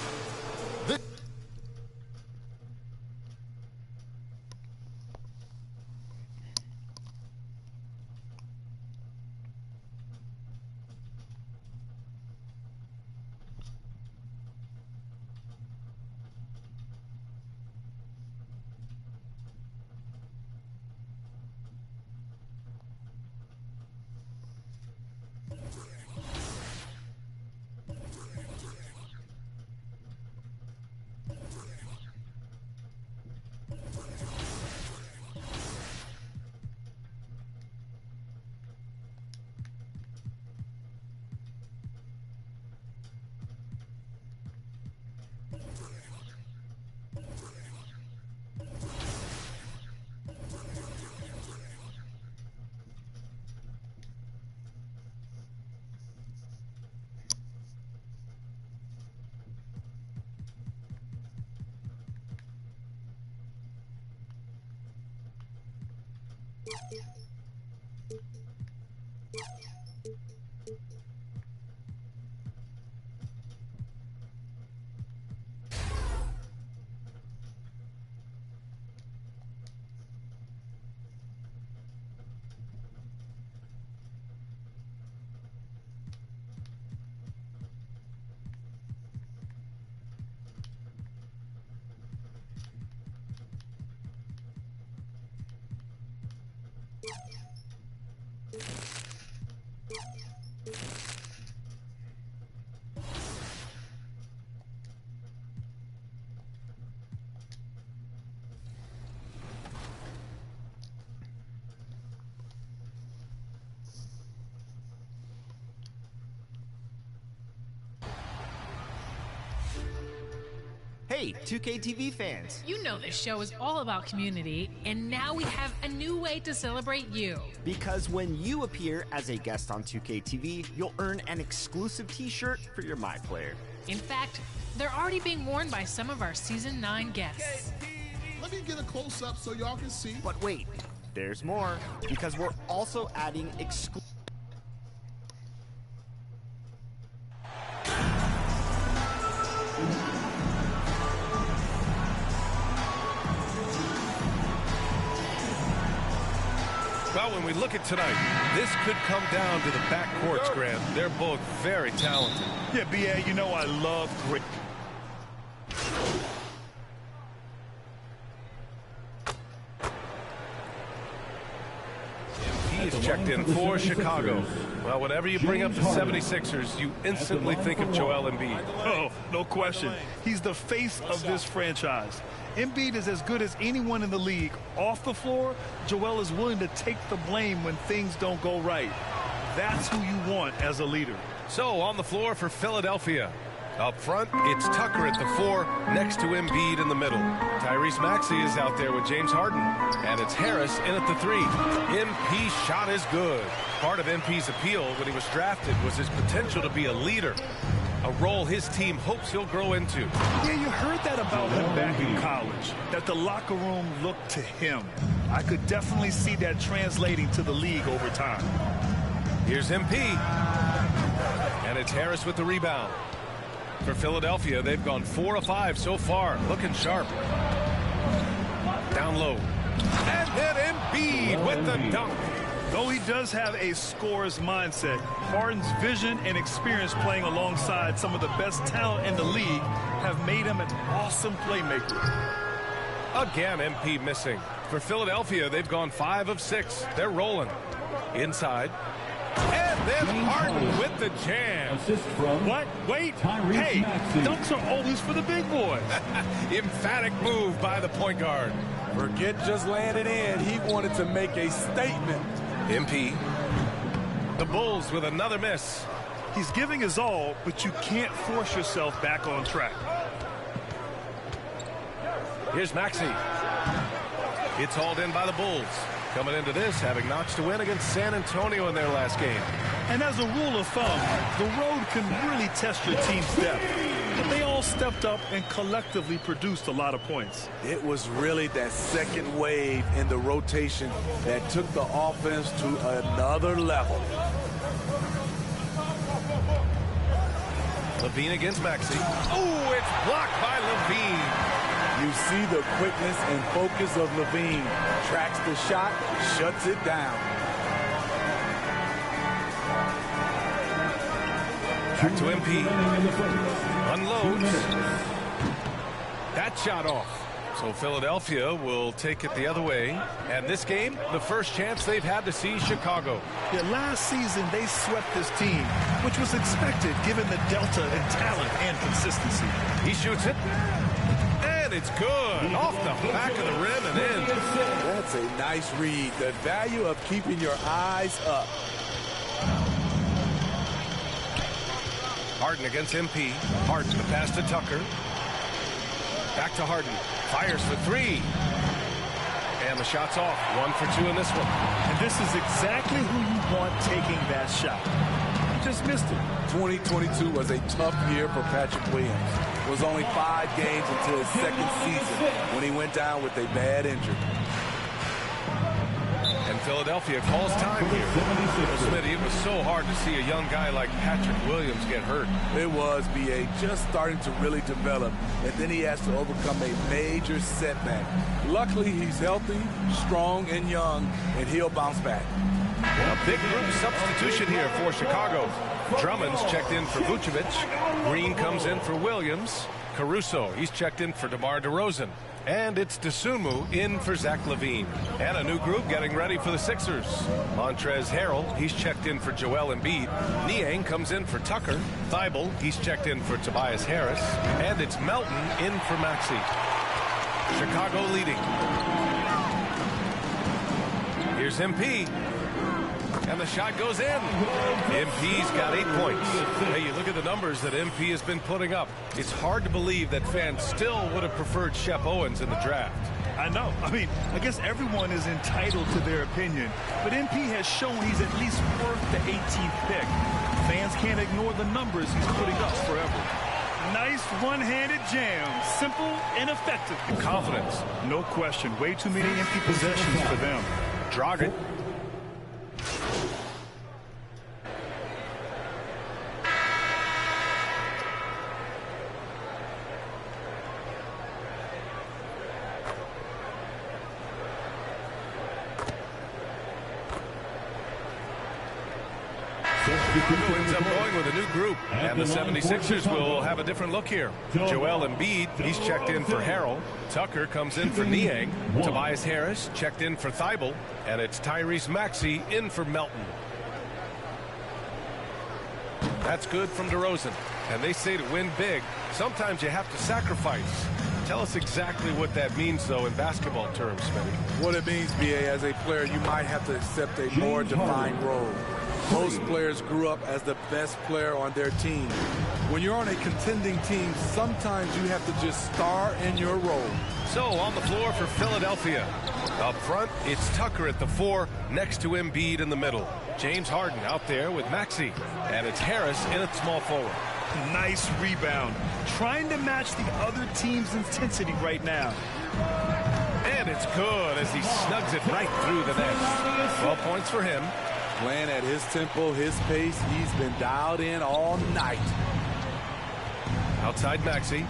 Hey, 2K fans. You know this show is all about community, and now we have a new way to celebrate you. Because when you appear as a guest on 2K, you'll earn an exclusive t-shirt for your My Player. In fact, they're already being worn by some of our Season 9 guests. Let me get a close-up so y'all can see. But wait, there's more. Because we're also adding exclusive... Well, when we look at tonight, this could come down to the backcourts, Grant. They're both very talented. Yeah, B.A., you know I love great. He is checked in for Chicago. Well, whenever you bring up the 76ers, you instantly think of Joel Embiid. Oh, no question. He's the face of this franchise. Embiid is as good as anyone in the league. Off the floor, Joel is willing to take the blame when things don't go right. That's who you want as a leader. So, on the floor for Philadelphia. Up front, it's Tucker at the 4, next to Embiid in the middle. Tyrese Maxey is out there with James Harden. And it's Harris in at the 3. MP's shot is good. Part of MP's appeal when he was drafted was his potential to be a leader. A role his team hopes he'll grow into. Yeah, you heard that about him back in college, that the locker room looked to him. I could definitely see that translating to the league over time. Here's MP. And it's Harris with the rebound. For Philadelphia, they've gone 4 of 5 so far, looking sharp. Down low. And then Embiid with the dunk. Though he does have a scorer's mindset, Harden's vision and experience playing alongside some of the best talent in the league have made him an awesome playmaker. Again, MP missing. For Philadelphia, they've gone 5 of 6. They're rolling. Inside. And then Harden with the jam. What? Wait. Hey, dunks are always for the big boys. Emphatic move by the point guard. Forget just laying it in. He wanted to make a statement. MP. The Bulls with another miss. He's giving his all, but you can't force yourself back on track. Here's Maxey. It's hauled in by the Bulls. Coming into this, having notched a win against San Antonio in their last game. And as a rule of thumb, the road can really test your team's depth. But they all stepped up and collectively produced a lot of points. It was really that second wave in the rotation that took the offense to another level. Levine against Maxey. Oh, it's blocked by Levine. You see the quickness and focus of Levine. Tracks the shot, shuts it down. Back to MP. Unloads. That shot off. So Philadelphia will take it the other way. And this game, the first chance they've had to see Chicago. Yeah, last season they swept this team, which was expected given the delta in talent and consistency. He shoots it. And it's good. Off the back of the rim and in. That's a nice read. The value of keeping your eyes up. Harden against MP. Harden, the pass to Tucker. Back to Harden. Fires for 3. And the shot's off. 1 for 2 in this one. And this is exactly who you want taking that shot. He just missed it. 2022 was a tough year for Patrick Williams. It was only 5 games until his second season when he went down with a bad injury. And Philadelphia calls time here. Smitty, it was so hard to see a young guy like Patrick Williams get hurt. It was, B.A., just starting to really develop, and then he has to overcome a major setback. Luckily, he's healthy, strong, and young, and he'll bounce back. A big group substitution here for Chicago. Drummond's checked in for Vucevic. Green comes in for Williams. Caruso, he's checked in for DeMar DeRozan. And it's Dosunmu in for Zach LaVine. And a new group getting ready for the Sixers. Montrezl Harrell, he's checked in for Joel Embiid. Niang comes in for Tucker. Thibault, he's checked in for Tobias Harris. And it's Melton in for Maxey. Chicago leading. Here's MP. And the shot goes in. MP's got 8 points. Hey, you look at the numbers that MP has been putting up. It's hard to believe that fans still would have preferred Shep Owens in the draft. I know. I mean, I guess everyone is entitled to their opinion. But MP has shown he's at least worth the 18th pick. Fans can't ignore the numbers he's putting up forever. Nice one-handed jam. Simple and effective. Confidence. No question. Way too many empty possessions for them. Dragic. Chicago ends up going with a new group, and the 76ers will have a different look here. Joel Embiid, he's checked in for Harrell. Tucker comes in for Niang. Tobias Harris checked in for Thibault, and it's Tyrese Maxey in for Melton. That's good from DeRozan. And they say to win big, sometimes you have to sacrifice. Tell us exactly what that means, though, in basketball terms, Smitty. What it means, B.A., as a player, you might have to accept a more defined role. Most players grew up as the best player on their team. When you're on a contending team, sometimes you have to just star in your role. So, on the floor for Philadelphia. Up front, it's Tucker at the 4, next to Embiid in the middle. James Harden out there with Maxey. And it's Harris in at small forward. Nice rebound. Trying to match the other team's intensity right now. And it's good as he snugs it right through the net. 12 points for him. Playing at his tempo, his pace. He's been dialed in all night. Outside Maxey.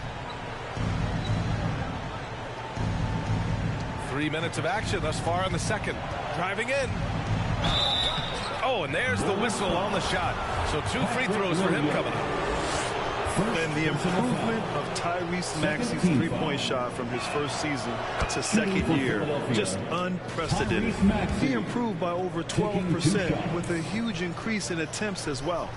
3 minutes of action thus far in the second. Driving in. Oh, and there's the whistle on the shot. So 2 free throws for him coming up. And the improvement of Tyrese Maxey's three-point shot from his first season to second year, just unprecedented. He improved by over 12% with a huge increase in attempts as well.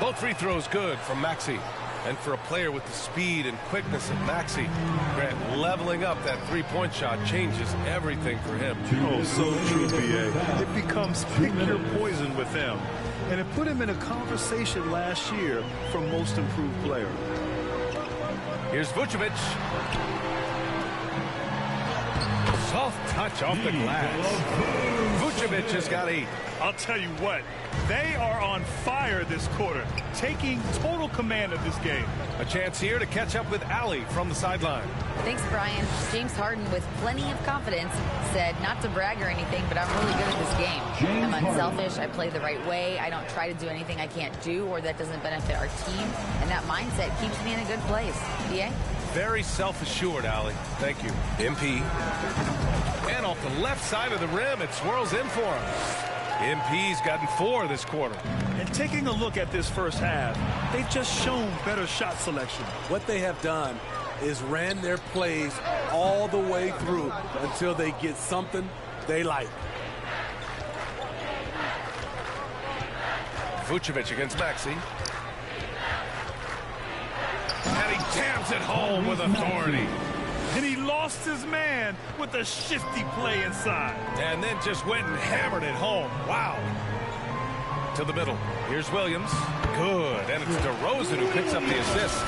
Both free throws good from Maxey. And for a player with the speed and quickness of Maxey, Grant, leveling up that three-point shot changes everything for him. Oh, so true, B.A. It becomes pick your poison with him. And it put him in a conversation last year for most improved player. Here's Vucevic. Soft touch off the glass. Vucevic has got 8. I'll tell you what, they are on fire this quarter, taking total command of this game. A chance here to catch up with Allie from the sideline. Thanks, Brian. James Harden, with plenty of confidence, said not to brag or anything, but I'm really good at this game. I'm unselfish. I play the right way. I don't try to do anything I can't do or that doesn't benefit our team. And that mindset keeps me in a good place. B.A.? Very self-assured, Allie. Thank you. MP. And off the left side of the rim, it swirls in for him. MP's gotten 4 this quarter. And taking a look at this first half, they've just shown better shot selection. What they have done is ran their plays all the way through until they get something they like. Vucevic against Maxey. And he jams it home with authority. And he lost his man with a shifty play inside. And then just went and hammered it home. Wow. To the middle. Here's Williams. Good. And it's DeRozan who picks up the assist.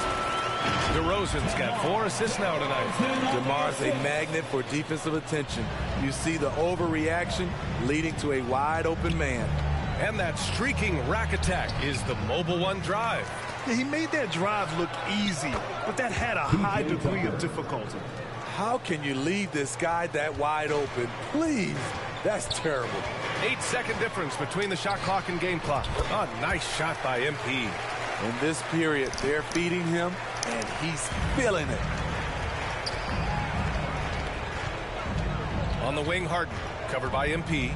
DeRozan's got 4 assists now tonight. DeMar's a magnet for defensive attention. You see the overreaction leading to a wide open man. And that streaking rack attack is the mobile one drive. Yeah, he made that drive look easy, but that had a high degree of difficulty. How can you leave this guy that wide open? Please, that's terrible. 8-second difference between the shot clock and game clock. A nice shot by MP. In this period, they're feeding him, and he's feeling it. On the wing, Harden, covered by MP.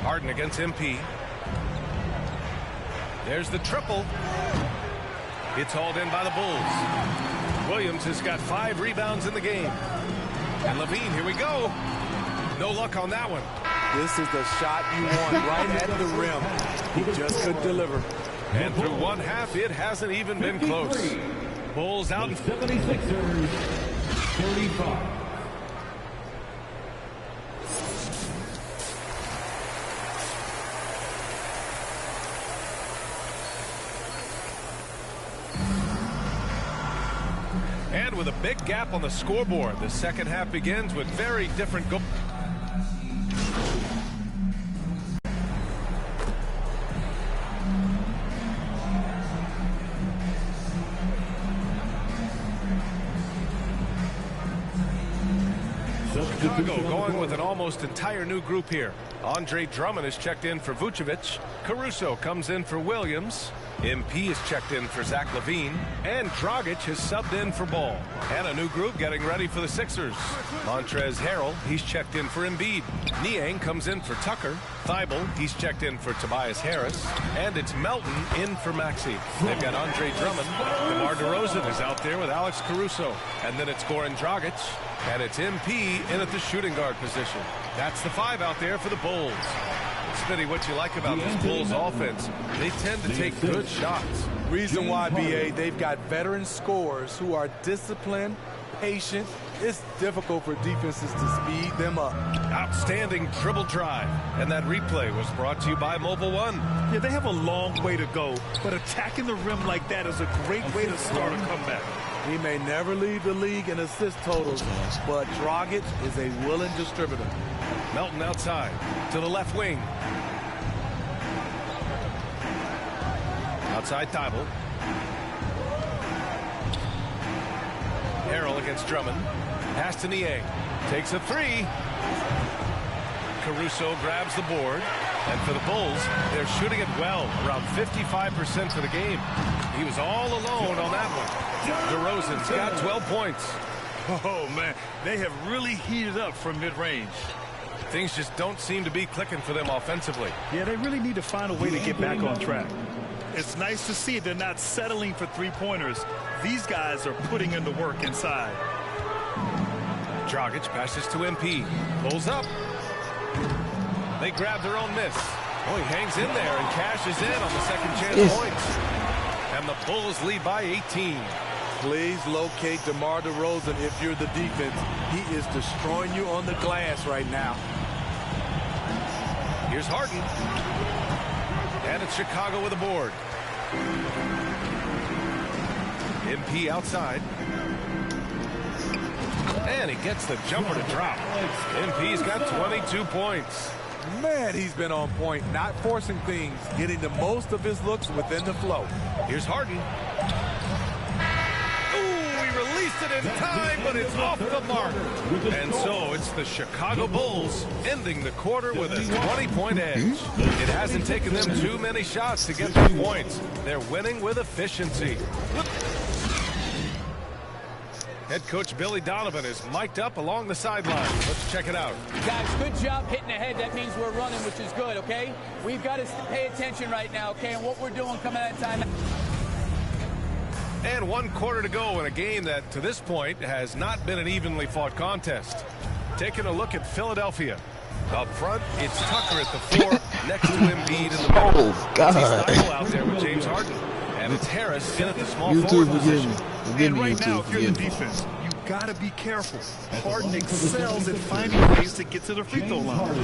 Harden against MP. There's the triple. It's hauled in by the Bulls. Williams has got 5 rebounds in the game. And Levine, here we go. No luck on that one. This is the shot you want right at the rim. He just couldn't deliver. And through one half, it hasn't even been close. Bulls out. 76ers, 35. And with a big gap on the scoreboard, the second half begins with very different goals. Chicago going with an almost entire new group here. Andre Drummond is checked in for Vucevic. Caruso comes in for Williams. MP is checked in for Zach LaVine, and Dragic has subbed in for Ball. And a new group getting ready for the Sixers. Montrezl Harrell, he's checked in for Embiid. Niang comes in for Tucker. Thibault, he's checked in for Tobias Harris. And it's Melton in for Maxey. They've got Andre Drummond. DeMar DeRozan is out there with Alex Caruso. And then it's Goran Dragic. And it's MP in at the shooting guard position. That's the 5 out there for the Bulls. Smitty, what you like about this Bulls offense, they tend to take good shots. Reason why, BA, they've got veteran scorers who are disciplined, patient. It's difficult for defenses to speed them up. Outstanding dribble drive. And that replay was brought to you by Mobile One. Yeah, they have a long way to go, but attacking the rim like that is a great way to start a comeback. He may never lead the league in assist totals, but Dragic is a willing distributor. Melton outside to the left wing. Outside Thibault. Harrell against Drummond. Pass to Niang. Takes a 3. Caruso grabs the board. And for the Bulls, they're shooting it well, around 55% for the game. He was all alone on that one. DeRozan's got 12 points. Oh, man, they have really heated up from mid-range. Things just don't seem to be clicking for them offensively. Yeah, they really need to find a way to get back on track. It's nice to see they're not settling for three-pointers. These guys are putting in the work inside. Dragic passes to MP. Pulls up. They grab their own miss. Oh, he hangs in there and cashes in on the second chance points. And the Bulls lead by 18. Please locate DeMar DeRozan if you're the defense. He is destroying you on the glass right now. Here's Harden. And it's Chicago with a board. MP outside. And he gets the jumper to drop. MP's got 22 points. Man, he's been on point, not forcing things, getting the most of his looks within the flow. Here's Harden. Ooh, he released it in time, but it's off the mark. And so it's the Chicago Bulls ending the quarter with a 20-point edge. It hasn't taken them too many shots to get the points. They're winning with efficiency. Head coach Billy Donovan is mic'd up along the sideline. Let's check it out. Guys, good job hitting ahead. That means we're running, which is good, okay? We've got to pay attention right now, okay, and what we're doing coming out of time. And 1 quarter to go in a game that, to this point, has not been an evenly fought contest. Taking a look at Philadelphia. Up front, it's Tucker at the 4, next to Embiid in the middle. Oh, God. It's Thibault out there with James Harden. And it's Harris in at the small forward position. And right now, if you're the defense, you got to be careful. Harden excels at finding ways to get to the free throw line.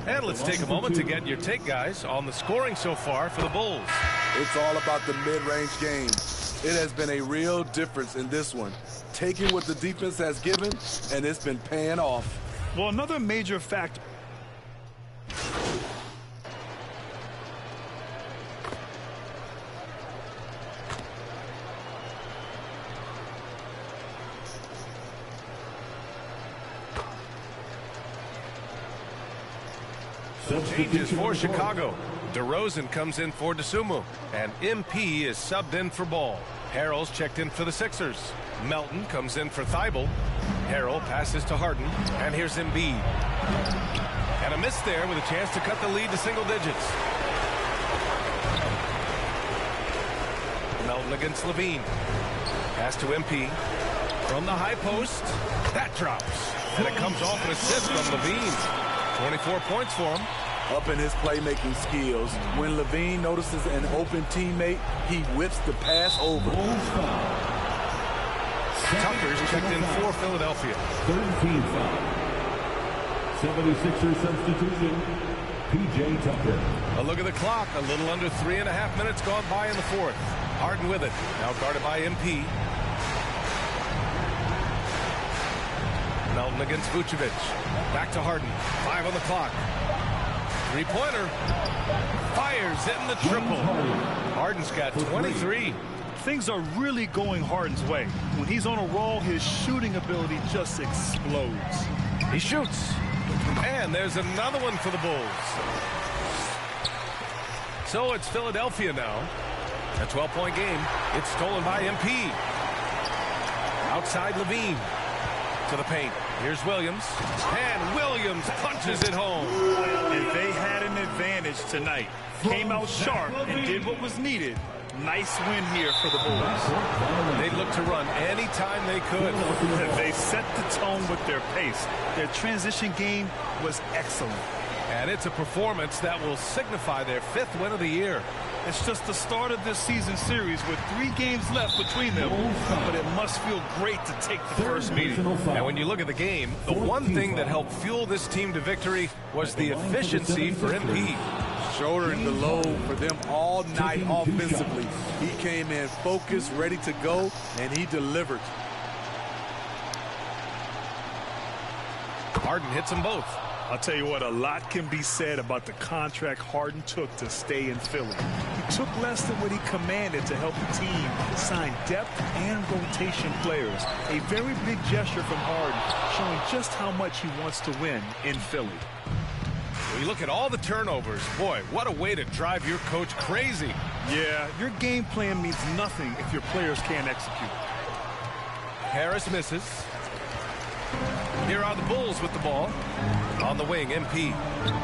And let's take a moment to get your take, guys, on the scoring so far for the Bulls. It's all about the mid-range game. It has been a real difference in this one. Taking what the defense has given, and it's been paying off. Well, another major factor. Changes for Chicago. DeRozan comes in for DeSumo, and MP is subbed in for Ball. Harrell's checked in for the Sixers. Melton comes in for Thibault. Harrell passes to Harden, and here's Embiid. And a miss there with a chance to cut the lead to single digits. Melton against LaVine. Pass to MP. From the high post, that drops. And it comes off an assist from LaVine. 24 points for him. Up in his playmaking skills, when LaVine notices an open teammate, he whips the pass over. Tucker's checked in for Philadelphia. 13 foul. 76ers substitution, P.J. Tucker. A look at the clock. A little under 3.5 minutes gone by in the fourth. Harden with it. Now guarded by MP. Melton against Vucevic. Back to Harden. 5 on the clock. Three-pointer. Fires in the triple. Harden's got 23. Things are really going Harden's way. When he's on a roll, his shooting ability just explodes. He shoots. And there's another one for the Bulls. So it's Philadelphia now. A 12-point game. It's stolen by MP. Outside Levine. To the paint. Here's Williams. And Williams punches it home. And they had an advantage tonight. Came out sharp and did what was needed. Nice win here for the Bulls. They looked to run anytime they could. They set the tone with their pace. Their transition game was excellent. And it's a performance that will signify their 5th win of the year. It's just the start of this season series with 3 games left between them. But it must feel great to take the first meeting. And when you look at the game, the one thing that helped fuel this team to victory was the efficiency for MP. Shouldering the load for them all night offensively. He came in focused, ready to go, and he delivered. Harden hits them both. I'll tell you what, a lot can be said about the contract Harden took to stay in Philly. He took less than what he commanded to help the team sign depth and rotation players. A very big gesture from Harden, showing just how much he wants to win in Philly. We look at all the turnovers. Boy, what a way to drive your coach crazy. Yeah, your game plan means nothing if your players can't execute. Harris misses. Here are the Bulls with the ball. On the wing, MP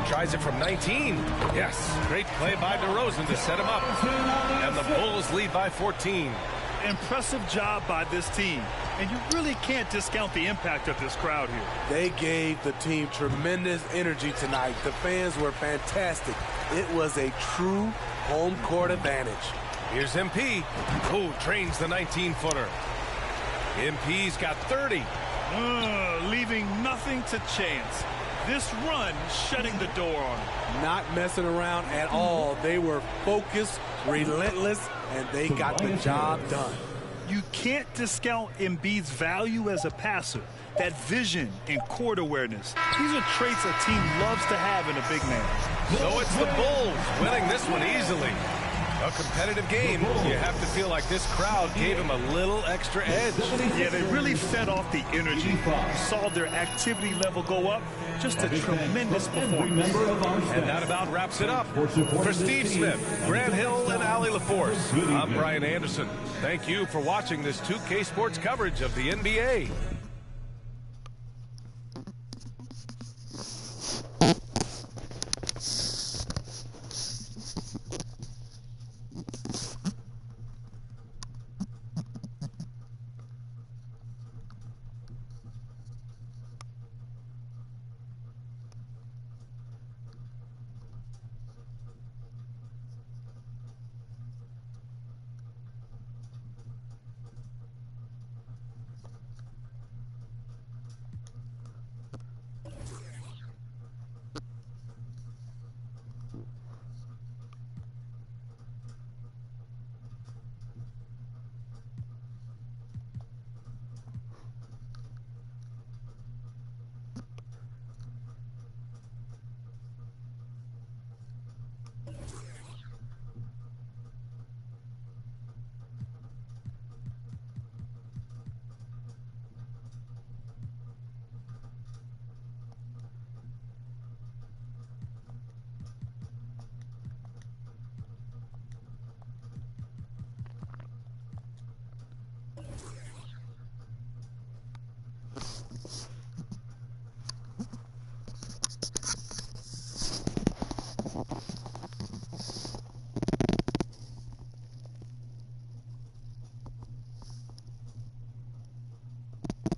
tries it from 19. Yes, great play by DeRozan to set him up. And the Bulls lead by 14. Impressive job by this team. And you really can't discount the impact of this crowd here. They gave the team tremendous energy tonight. The fans were fantastic. It was a true home court advantage. Here's MP, who trains the 19-footer. MP's got 30. Leaving nothing to chance. This run shutting the door on them. Not messing around at all. They were focused, relentless, and they got the job done. You can't discount Embiid's value as a passer. That vision and court awareness. These are traits a team loves to have in a big man. So it's the Bulls winning this one easily. A competitive game. You have to feel like this crowd gave him a little extra edge. Yeah, they really fed off the energy. You saw their activity level go up. Just a tremendous performance. And that about wraps it up. For Steve Smith, Grant Hill, and Allie LaForce, I'm Brian Anderson. Thank you for watching this 2K Sports coverage of the NBA.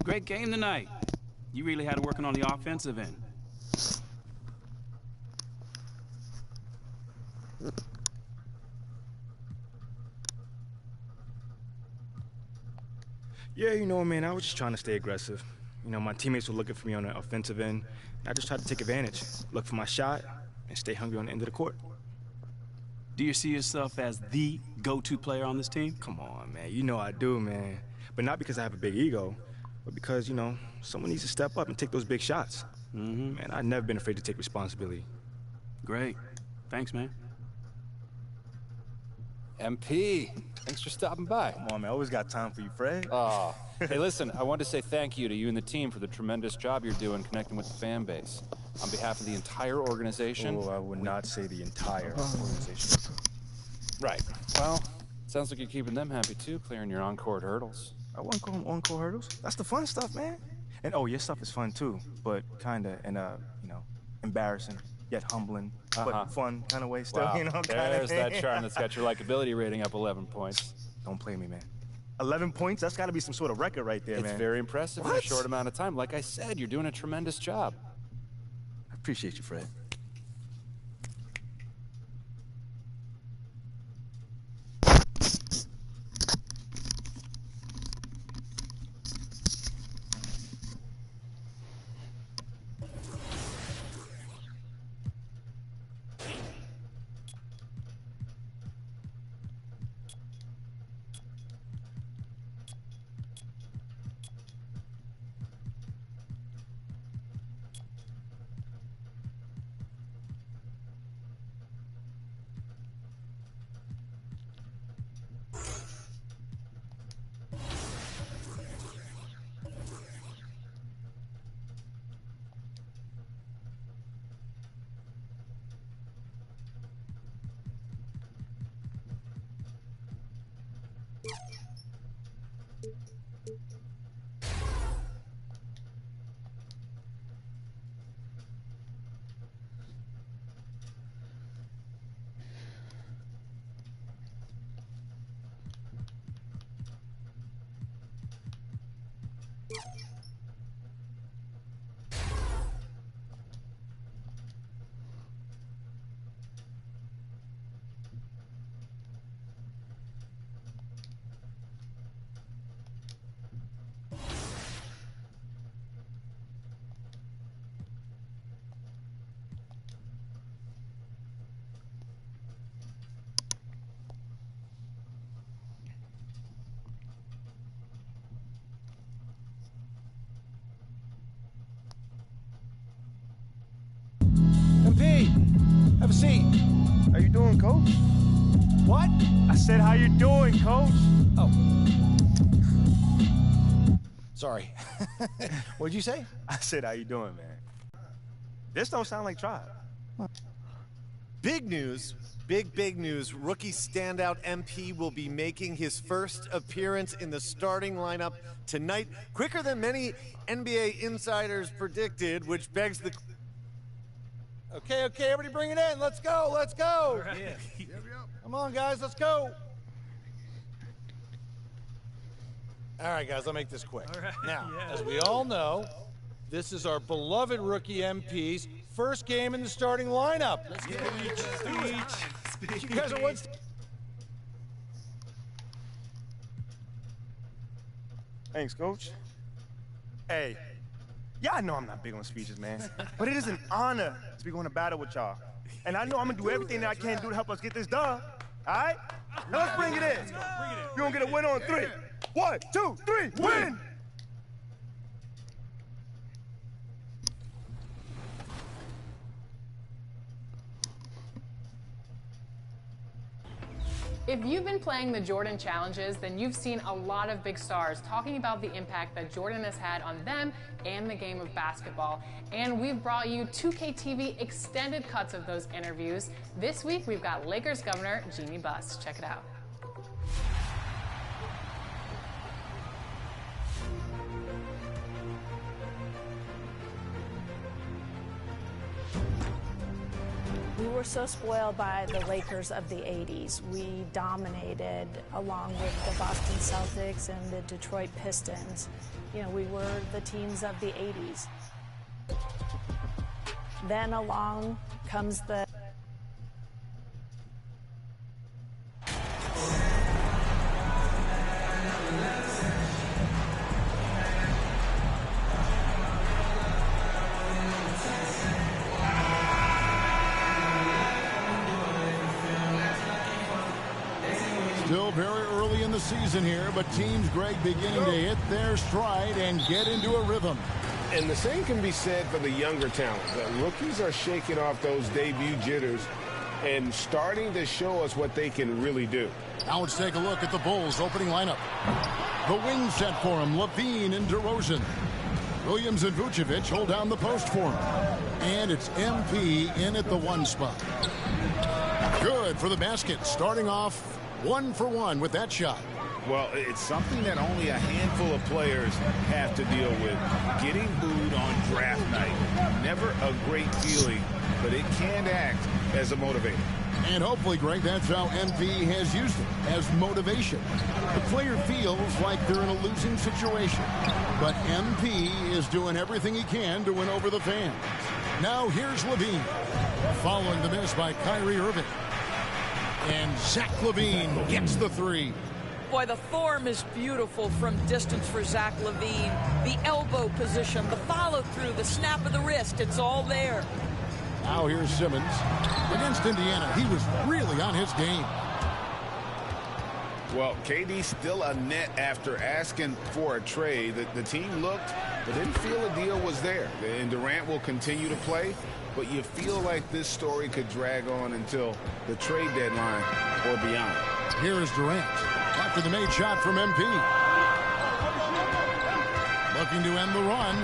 Great game tonight. You really had it working on the offensive end. Yeah, you know, man, I was just trying to stay aggressive. You know, my teammates were looking for me on the offensive end. I just tried to take advantage, look for my shot, and stay hungry on the end of the court. Do you see yourself as the go-to player on this team? Come on, man. You know I do, man. But not because I have a big ego, but because, you know, someone needs to step up and take those big shots. Man, I've never been afraid to take responsibility. Great. Thanks, man. MP, thanks for stopping by. Come on, man. I always got time for you, Fred. Oh, hey, listen, I wanted to say thank you to you and the team for the tremendous job you're doing connecting with the fan base. On behalf of the entire organization... Oh, I would not say the entire organization. Right. Well, it's Sounds like you're keeping them happy too, clearing your on-court hurdles. I won't call them on-court hurdles. That's the fun stuff, man. And oh, your stuff is fun too, but kinda in a, you know, embarrassing yet humbling, but fun kind of way still. Wow. You know, There's that charm that's got your likability rating up 11 points. Don't play me, man. 11 points? That's got to be some sort of record right there, man. It's very impressive in a short amount of time. Like I said, you're doing a tremendous job. I appreciate you, Fred. Have a seat. How you doing, Coach? What? I said, how you doing, Coach? Oh. Sorry. What'd you say? I said, how you doing, man? This don't sound like Tribe. Big news. Big news. Rookie standout MP will be making his first appearance in the starting lineup tonight, quicker than many NBA insiders predicted, which begs the... Okay, everybody bring it in. Let's go. All right. Yeah. Come on, guys, let's go. All right, guys, I'll make this quick. All right. Now, as we all know, this is our beloved rookie MP's first game in the starting lineup. Let's get Speech. You guys are one. Thanks, Coach. Hey, y'all know I'm not big on speeches, man. But it is an honor to be going to battle with y'all. And I know I'm gonna do everything that I can do to help us get this done. All right? Now let's bring it in. You're gonna get a win on 3. 1, 2, 3, win! If you've been playing the Jordan Challenges, then you've seen a lot of big stars talking about the impact that Jordan has had on them and the game of basketball. And we've brought you 2K TV extended cuts of those interviews. This week, we've got Lakers Governor Jeannie Buss. Check it out. We were so spoiled by the Lakers of the 80s. We dominated along with the Boston Celtics and the Detroit Pistons. You know, we were the teams of the 80s. Then along comes the Still very early in the season here, but teams, Greg, beginning to hit their stride and get into a rhythm. And the same can be said for the younger talent. The rookies are shaking off those debut jitters and starting to show us what they can really do. Now let's take a look at the Bulls' opening lineup. The wing set for him, Levine and DeRozan. Williams and Vucevic hold down the post for him. And it's MP in at the 1 spot. Good for the basket, starting off 1 for 1 with that shot. Well, it's something that only a handful of players have to deal with. Getting booed on draft night. Never a great feeling, but it can act as a motivator. And hopefully, Greg, that's how MP has used it, as motivation. The player feels like they're in a losing situation. But MP is doing everything he can to win over the fans. Now here's Levine, following the miss by Kyrie Irving. And Zach Levine gets the three. Boy, the form is beautiful from distance for Zach Levine. The elbow position, the follow-through, the snap of the wrist, it's all there. Now here's Simmons. Against Indiana, he was really on his game. Well, KD still a net after asking for a trade. The team looked, but didn't feel a deal was there. And Durant will continue to play, but you feel like this story could drag on until the trade deadline or beyond. Here is Durant after the made shot from MP. Looking to end the run.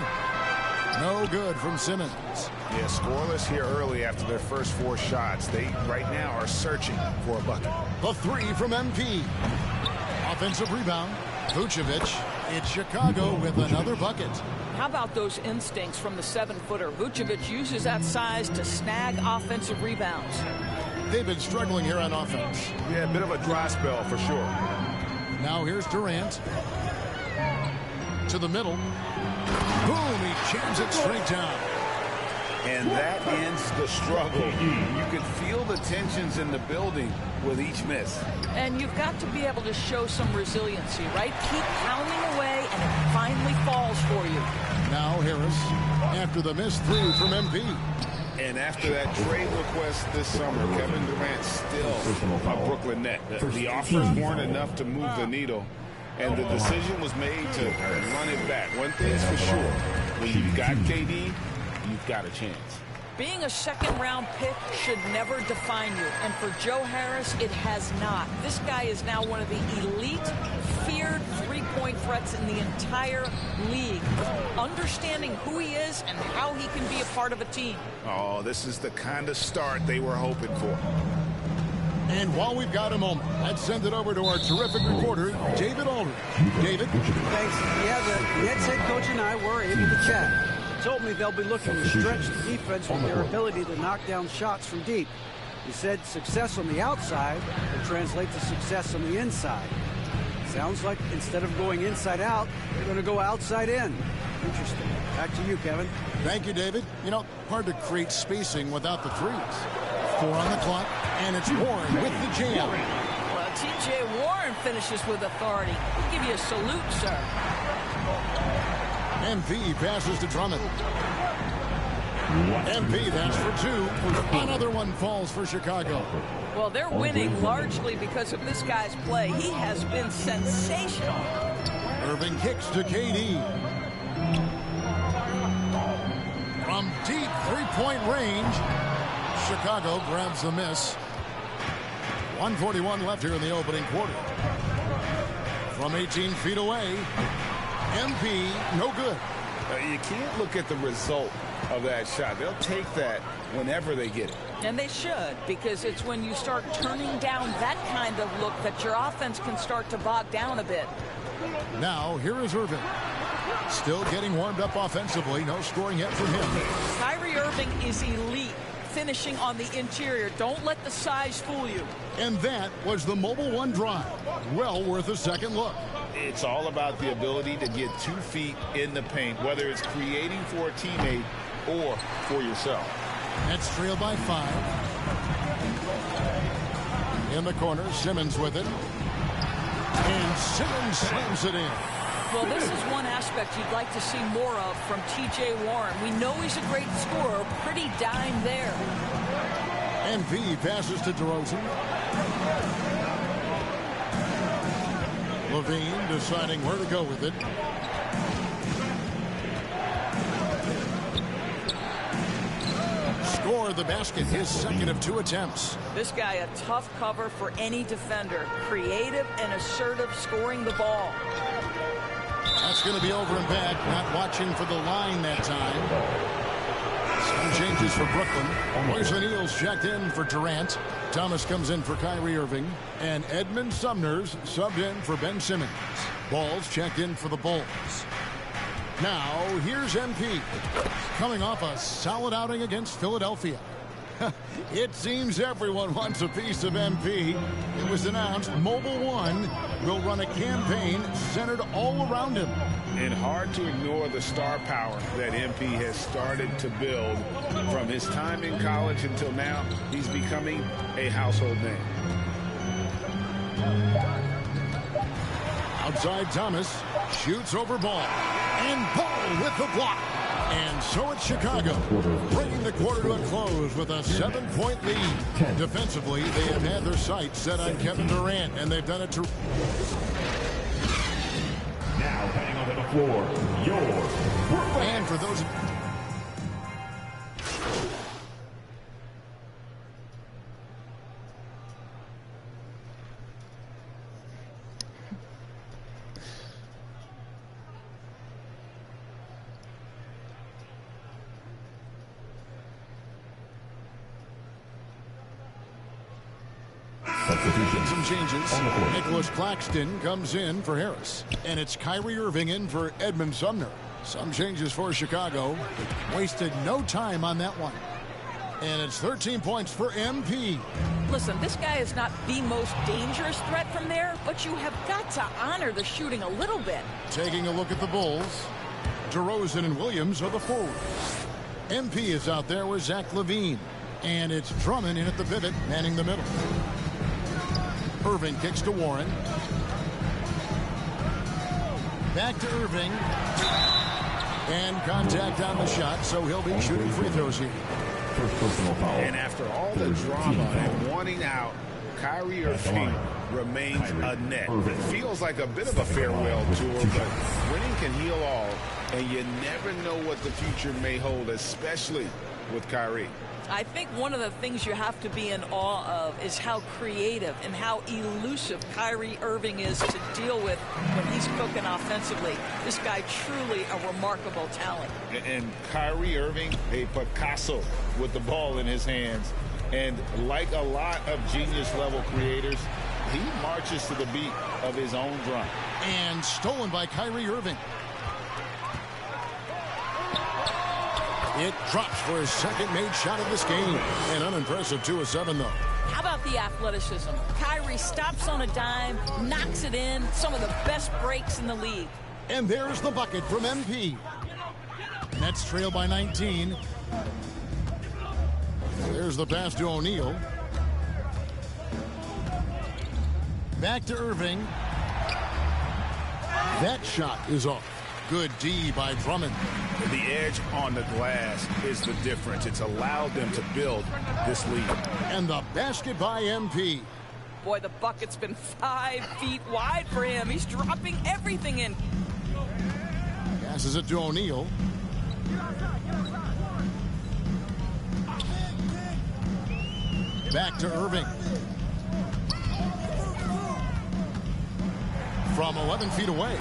No good from Simmons. Yeah, scoreless here early after their first 4 shots. They right now are searching for a bucket. The three from MP. Offensive rebound. Vucevic. It's Chicago with another bucket. How about those instincts from the 7-footer? Vucevic uses that size to snag offensive rebounds. They've been struggling here on offense. Yeah, a bit of a dry spell for sure. Now here's Durant. To the middle. Boom, he jams it straight down. And that ends the struggle. You could feel the tensions in the building with each miss. And you've got to be able to show some resiliency, right? Keep pounding away, and it finally falls for you. Now Harris, after the miss through from MP. And after that trade request this summer, Kevin Durant still a Brooklyn net. The offers weren't enough to move the needle, and the decision was made to run it back. One thing's for sure, when you've got KD, you've got a chance. Being a second-round pick should never define you, and for Joe Harris, it has not. This guy is now one of the elite, feared three-point threats in the entire league. Understanding who he is and how he can be a part of a team. Oh, this is the kind of start they were hoping for. And while we've got a moment, let's send it over to our terrific reporter, David Aldridge. David? Thanks. Yeah, the Nets head coach and I were able to chat. He told me they'll be looking to stretch the defense with their ability to knock down shots from deep. He said success on the outside will translate to success on the inside. Sounds like instead of going inside out, they're going to go outside in. Interesting. Back to you, Kevin. Thank you, David. You know, hard to create spacing without the threes. 4 on the clock, and it's Warren with the jam. Well, T.J. Warren finishes with authority. We'll give you a salute, sir. MP passes to Drummond. MP, that's for 2. Another one falls for Chicago. Well, they're winning largely because of this guy's play. He has been sensational. Irving kicks to KD. From deep three-point range, Chicago grabs the miss. 1:41 left here in the opening quarter. From 18 feet away, MP, no good. You can't look at the result of that shot. They'll take that whenever they get it. And they should, because it's when you start turning down that kind of look that your offense can start to bog down a bit. Now, here is Irving. Still getting warmed up offensively. No scoring yet from him. Kyrie Irving is elite, finishing on the interior. Don't let the size fool you. And that was the Mobile One drive. Well worth a second look. It's all about the ability to get 2 feet in the paint, whether it's creating for a teammate or for yourself. Nets trailed by 5. In the corner, Simmons with it. And Simmons slams it in. Well, this is one aspect you'd like to see more of from T.J. Warren. We know he's a great scorer. Pretty dime there. MP passes to DeRozan. Levine deciding where to go with it. Scored the basket, his second of 2 attempts. This guy a tough cover for any defender. Creative and assertive scoring the ball. That's going to be over and back. Not watching for the line that time. Changes for Brooklyn. Poison Eels checked in for Durant. Thomas comes in for Kyrie Irving. And Edmund Sumner's subbed in for Ben Simmons. Ball's checked in for the Bulls. Now, here's MP. Coming off a solid outing against Philadelphia. It seems everyone wants a piece of MP. It was announced Mobile One will run a campaign centered all around him. And hard to ignore the star power that MP has started to build. From his time in college until now, he's becoming a household name. Outside Thomas shoots over Ball. And Ball with the block. And so it's Chicago, bringing the quarter to a close with a 7-point lead. Defensively, they have had their sights set on Kevin Durant, and they've done it to... Now heading onto the floor, your... And for those... Some changes. Nicholas Claxton comes in for Harris. And it's Kyrie Irving in for Edmund Sumner. Some changes for Chicago. Wasted no time on that one. And it's 13 points for MP. Listen, this guy is not the most dangerous threat from there, but you have got to honor the shooting a little bit. Taking a look at the Bulls. DeRozan and Williams are the forwards. MP is out there with Zach LaVine. And it's Drummond in at the pivot, manning the middle. Irving kicks to Warren. Back to Irving. And contact on the shot, so he'll be shooting free throws here. First personal foul. And after all the drama and wanting out, Kyrie Irving remains a net. Feels like a bit of a farewell tour, but winning can heal all, and you never know what the future may hold, especially with Kyrie. I think one of the things you have to be in awe of is how creative and how elusive Kyrie Irving is to deal with when he's cooking offensively. This guy truly a remarkable talent. And Kyrie Irving, a Picasso with the ball in his hands. And like a lot of genius-level creators, he marches to the beat of his own drum. And stolen by Kyrie Irving. It drops for his second made shot of this game. An unimpressive 2 of 7, though. How about the athleticism? Kyrie stops on a dime, knocks it in. Some of the best breaks in the league. And there's the bucket from MP. Nets trail by 19. There's the pass to O'Neal. Back to Irving. That shot is off. Good D by Drummond. The edge on the glass is the difference. It's allowed them to build this lead. And the basket by MP. Boy, the bucket's been 5 feet wide for him. He's dropping everything in. Passes it to O'Neal. Back to Irving. From 11 feet away.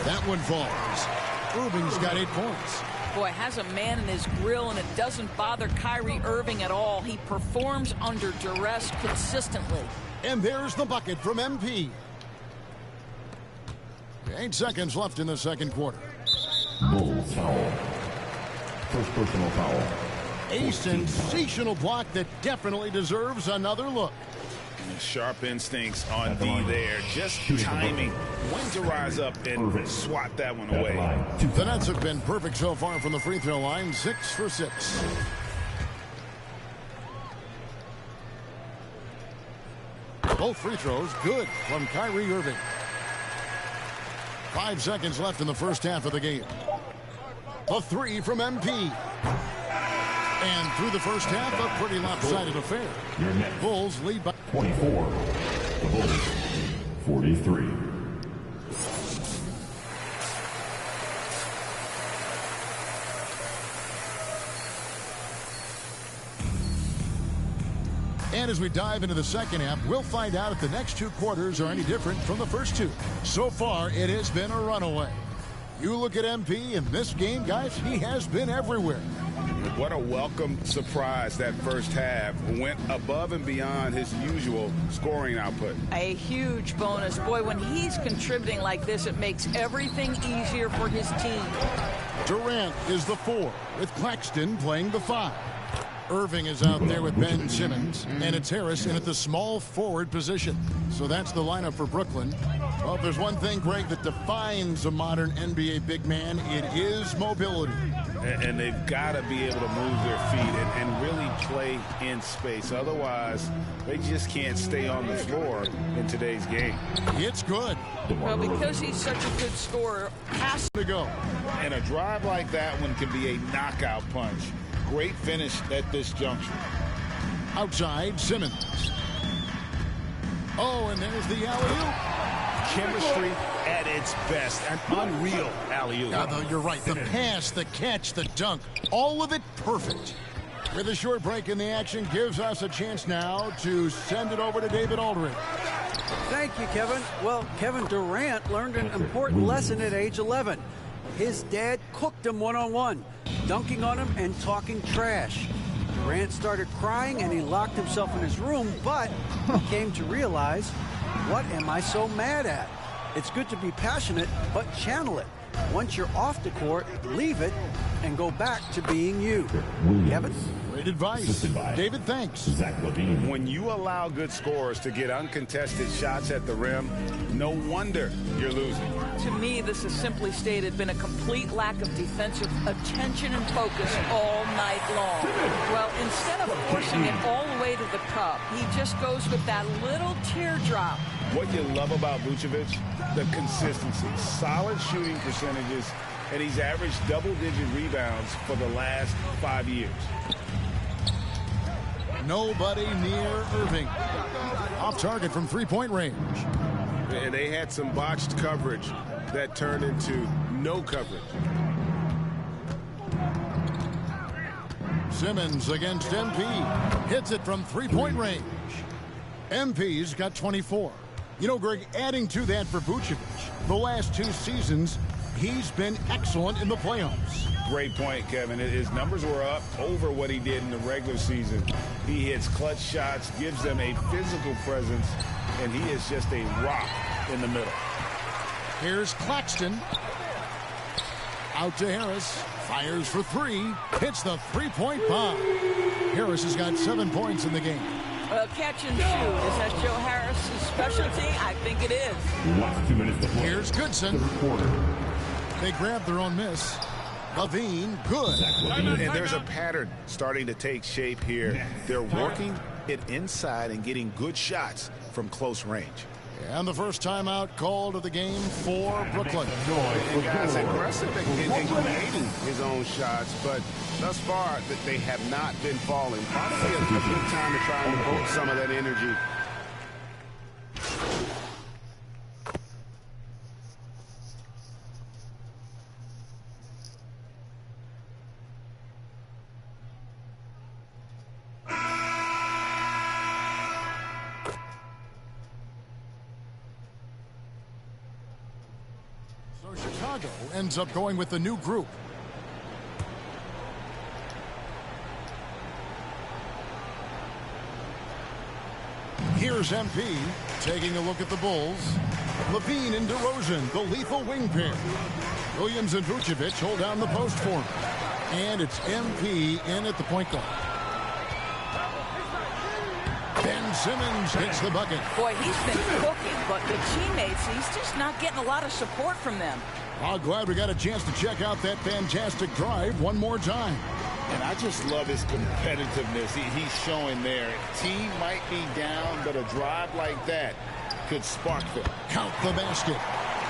That one falls. Irving's got 8 points. Boy, has a man in his grill, and it doesn't bother Kyrie Irving at all. He performs under duress consistently. And there's the bucket from MP. 8 seconds left in the second quarter. Bulls foul. First personal foul. A sensational block that definitely deserves another look. Sharp instincts on D there. Just timing when to rise up and swat that one away. The Nets have been perfect so far from the free throw line. 6 for 6. Both free throws good from Kyrie Irving. 5 seconds left in the first half of the game. A 3 from MP. And through the first half, a pretty lopsided affair. Bulls lead by 24. The Bulls, 43. And as we dive into the second half, we'll find out if the next 2 quarters are any different from the first 2. So far, it has been a runaway. You look at MP in this game, guys, he has been everywhere. What a welcome surprise that first half. Went above and beyond his usual scoring output. A huge bonus. Boy, when he's contributing like this, it makes everything easier for his team. Durant is the 4, with Claxton playing the 5. Irving is out there with Ben Simmons, and it's Harris in at the small forward position. So that's the lineup for Brooklyn. Well, if there's one thing, Greg, that defines a modern NBA big man, it is mobility. And they've got to be able to move their feet and really play in space. Otherwise, they just can't stay on the floor in today's game. It's good. Well, because he's such a good scorer, has to go. And a drive like that one can be a knockout punch. Great finish at this juncture. Outside, Simmons. Oh, and there's the alley-oop. Chemistry at its best. An unreal alley-oop. Although you're right. The pass, the catch, the dunk, all of it perfect. With a short break in the action, gives us a chance now to send it over to David Aldridge. Thank you, Kevin. Well, Kevin Durant learned an important lesson at age 11. His dad cooked him one-on-one, dunking on him and talking trash. Durant started crying and he locked himself in his room, but he came to realize, what am I so mad at? It's good to be passionate, but channel it. Once you're off the court, leave it and go back to being you. Kevin? Great advice. David, thanks. When you allow good scorers to get uncontested shots at the rim, no wonder you're losing. To me, this has simply stated been a complete lack of defensive attention and focus all night long. Well, instead of forcing it all the way to the cup, he just goes with that little teardrop. What you love about Vucevic? The consistency, solid shooting percentages, and he's averaged double-digit rebounds for the last 5 years. Nobody near Irving. Off target from three-point range. And they had some botched coverage that turned into no coverage. Simmons against MP. Hits it from three-point range. MP's got 24. You know, Greg, adding to that for Vucevic, the last 2 seasons, he's been excellent in the playoffs. Great point, Kevin. His numbers were up over what he did in the regular season. He hits clutch shots, gives them a physical presence, and he is just a rock in the middle. Here's Claxton. Out to Harris. Fires for 3. Hits the three-point bomb. Harris has got 7 points in the game. Catch and shoot. Is that Joe Harris's specialty? I think it is. Last 2 minutes to play. Here's Goodson. They grab their own miss. Levine, good. And there's a pattern starting to take shape here. They're working it inside and getting good shots from close range. And the first timeout called of the game for Brooklyn. And guys, aggressive in creating his own shots, but thus far they have not been falling. Probably a good time to try and devote some of that energy. Chicago ends up going with the new group. Here's MP taking a look at the Bulls. Levine and DeRozan, the lethal wing pair. Williams and Vucevic hold down the post for him. And it's MP in at the point guard. Ben Simmons hits the bucket. Boy, he's been cooking, but the teammates, he's just not getting a lot of support from them. I'm glad we got a chance to check out that fantastic drive one more time. And I just love his competitiveness he's showing there. Team might be down, but a drive like that could spark them. Count the basket.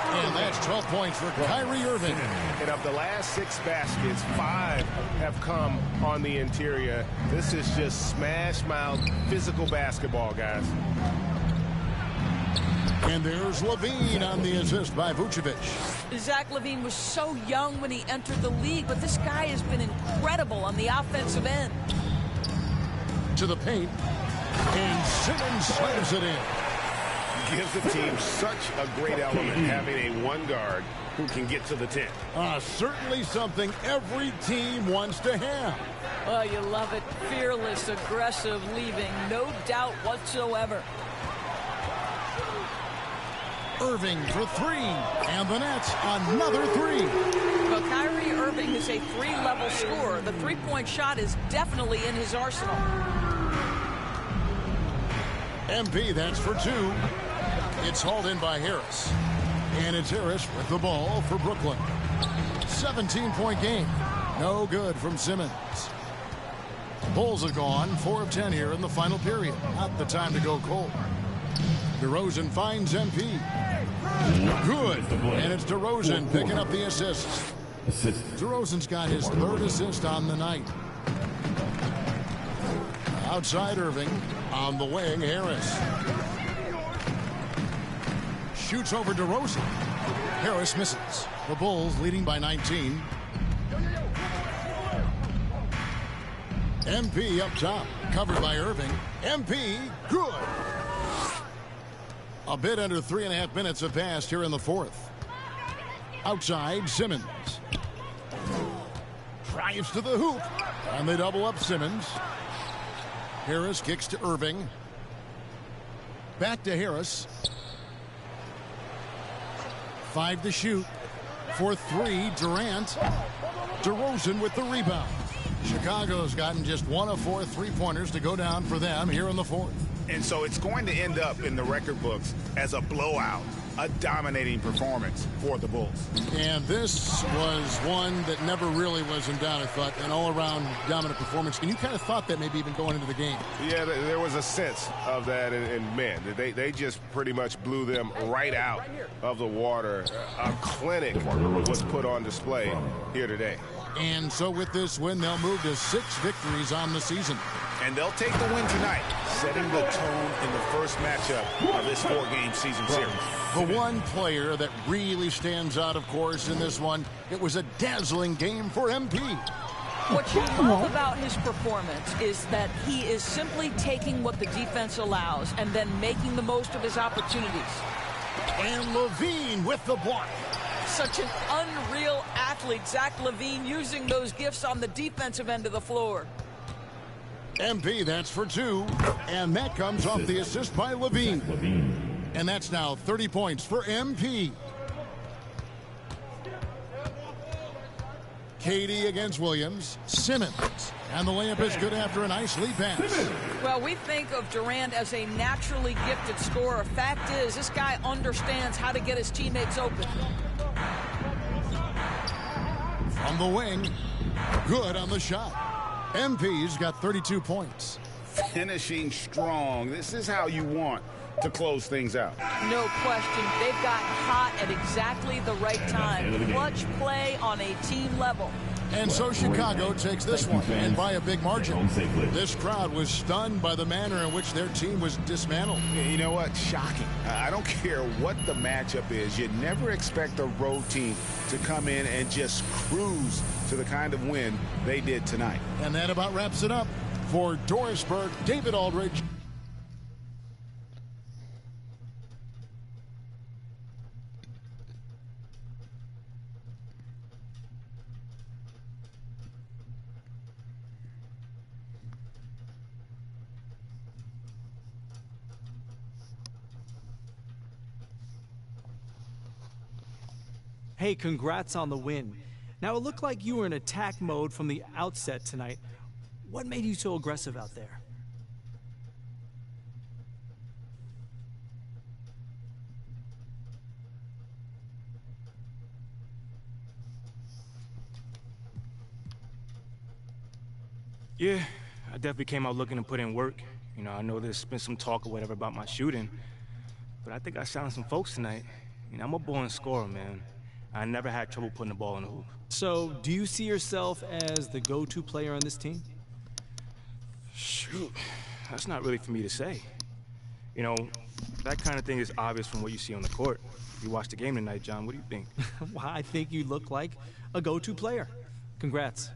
And that's 12 points for Kyrie Irving. And of the last 6 baskets, 5 have come on the interior. This is just smash mouth physical basketball, guys. And there's Levine on the assist by Vucevic. Zach LaVine was so young when he entered the league, but this guy has been incredible on the offensive end. To the paint, and Simmons slams it in. Gives the team such a great element having a one guard who can get to the 10. Certainly something every team wants to have. Oh, you love it. Fearless, aggressive, leaving. No doubt whatsoever. Irving for three, and the Nets another three. Well, Kyrie Irving is a three-level scorer. The three-point shot is definitely in his arsenal. MP, that's for two. It's hauled in by Harris. And it's Harris with the ball for Brooklyn. 17-point game. No good from Simmons. Bulls have gone 4 of 10 here in the final period. Not the time to go cold. DeRozan finds MP. Good. And it's DeRozan picking up the assists. DeRozan's got his third assist on the night. Outside Irving. On the wing, Harris. Shoots over DeRozan. Harris misses. The Bulls leading by 19. MP up top. Covered by Irving. MP, good. A bit under 3.5 minutes have passed here in the fourth. Outside, Simmons. Drives to the hoop. And they double up Simmons. Harris kicks to Irving. Back to Harris. 5 to shoot. For 3, Durant. DeRozan with the rebound. Chicago's gotten just 1 of 4 3-pointers to go down for them here in the fourth. And so it's going to end up in the record books as a blowout, a dominating performance for the Bulls. And this was one that never really was in doubt, I thought, an all-around dominant performance. And you kind of thought that maybe even going into the game. Yeah, there was a sense of that, and man, they just pretty much blew them right out of the water. A clinic was put on display here today. And so with this win, they'll move to 6 victories on the season. And they'll take the win tonight, setting the tone in the first matchup of this 4-game season series. The one player that really stands out, of course, in this one, it was a dazzling game for MP. What you love about his performance is that he is simply taking what the defense allows and then making the most of his opportunities. And Levine with the block. Such an unreal athlete, Zach LaVine, using those gifts on the defensive end of the floor. MP, that's for 2. And that comes off the assist by Levine. And that's now 30 points for MP. Katie against Williams. Simmons. And the layup is good after a nice lead pass. Well, we think of Durant as a naturally gifted scorer. Fact is, this guy understands how to get his teammates open. From the wing. Good on the shot. MP's got 32 points. Finishing strong. This is how you want to close things out. No question. They've got hot at exactly the right time. Clutch play on a team level. And so Chicago takes this one, and by a big margin. This crowd was stunned by the manner in which their team was dismantled. You know what? Shocking. I don't care what the matchup is. You never expect a road team to come in and just cruise to the kind of win they did tonight. And that about wraps it up. For Dorisburg, David Aldridge. Hey, congrats on the win. Now, it looked like you were in attack mode from the outset tonight. What made you so aggressive out there? Yeah, I definitely came out looking to put in work. You know, I know there's been some talk or whatever about my shooting, but I think I silenced some folks tonight. You know, I'm a born scorer, man. I never had trouble putting the ball in the hoop. So, do you see yourself as the go-to player on this team? Shoot, that's not really for me to say. You know, that kind of thing is obvious from what you see on the court. You watched the game tonight, John. What do you think? Well, I think you look like a go-to player. Congrats.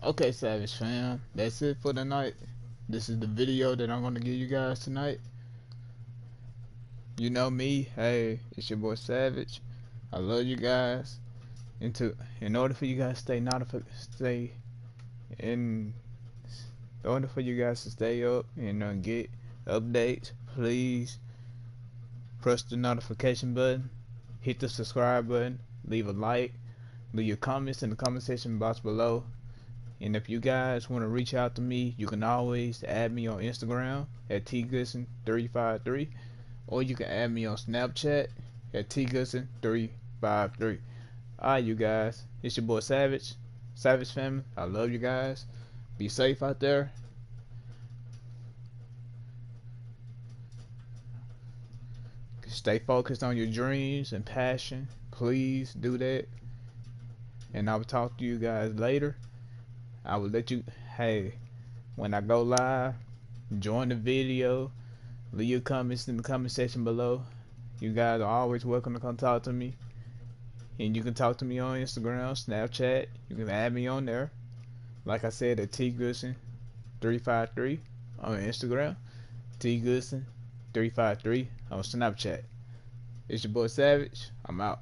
Okay, Savage fam, that's it for tonight. This is the video that I'm going to give you guys tonight. You know me, hey, it's your boy Savage. I love you guys. In order for you guys to in order for you guys to stay up and get updates, please press the notification button, hit the subscribe button, leave a like, leave your comments in the comment section box below. And if you guys want to reach out to me, you can always add me on Instagram at tgoodson353, or you can add me on Snapchat at tgoodson353. Alright, you guys, it's your boy Savage family. I love you guys. Be safe out there. Stay focused on your dreams and passion. Please do that. And I will talk to you guys later. I will let you, hey, when I go live, join the video, leave your comments in the comment section below. You guys are always welcome to come talk to me. And you can talk to me on Instagram, Snapchat. You can add me on there. Like I said, at tgoodson353 on Instagram, tgoodson353 on Snapchat. It's your boy Savage. I'm out.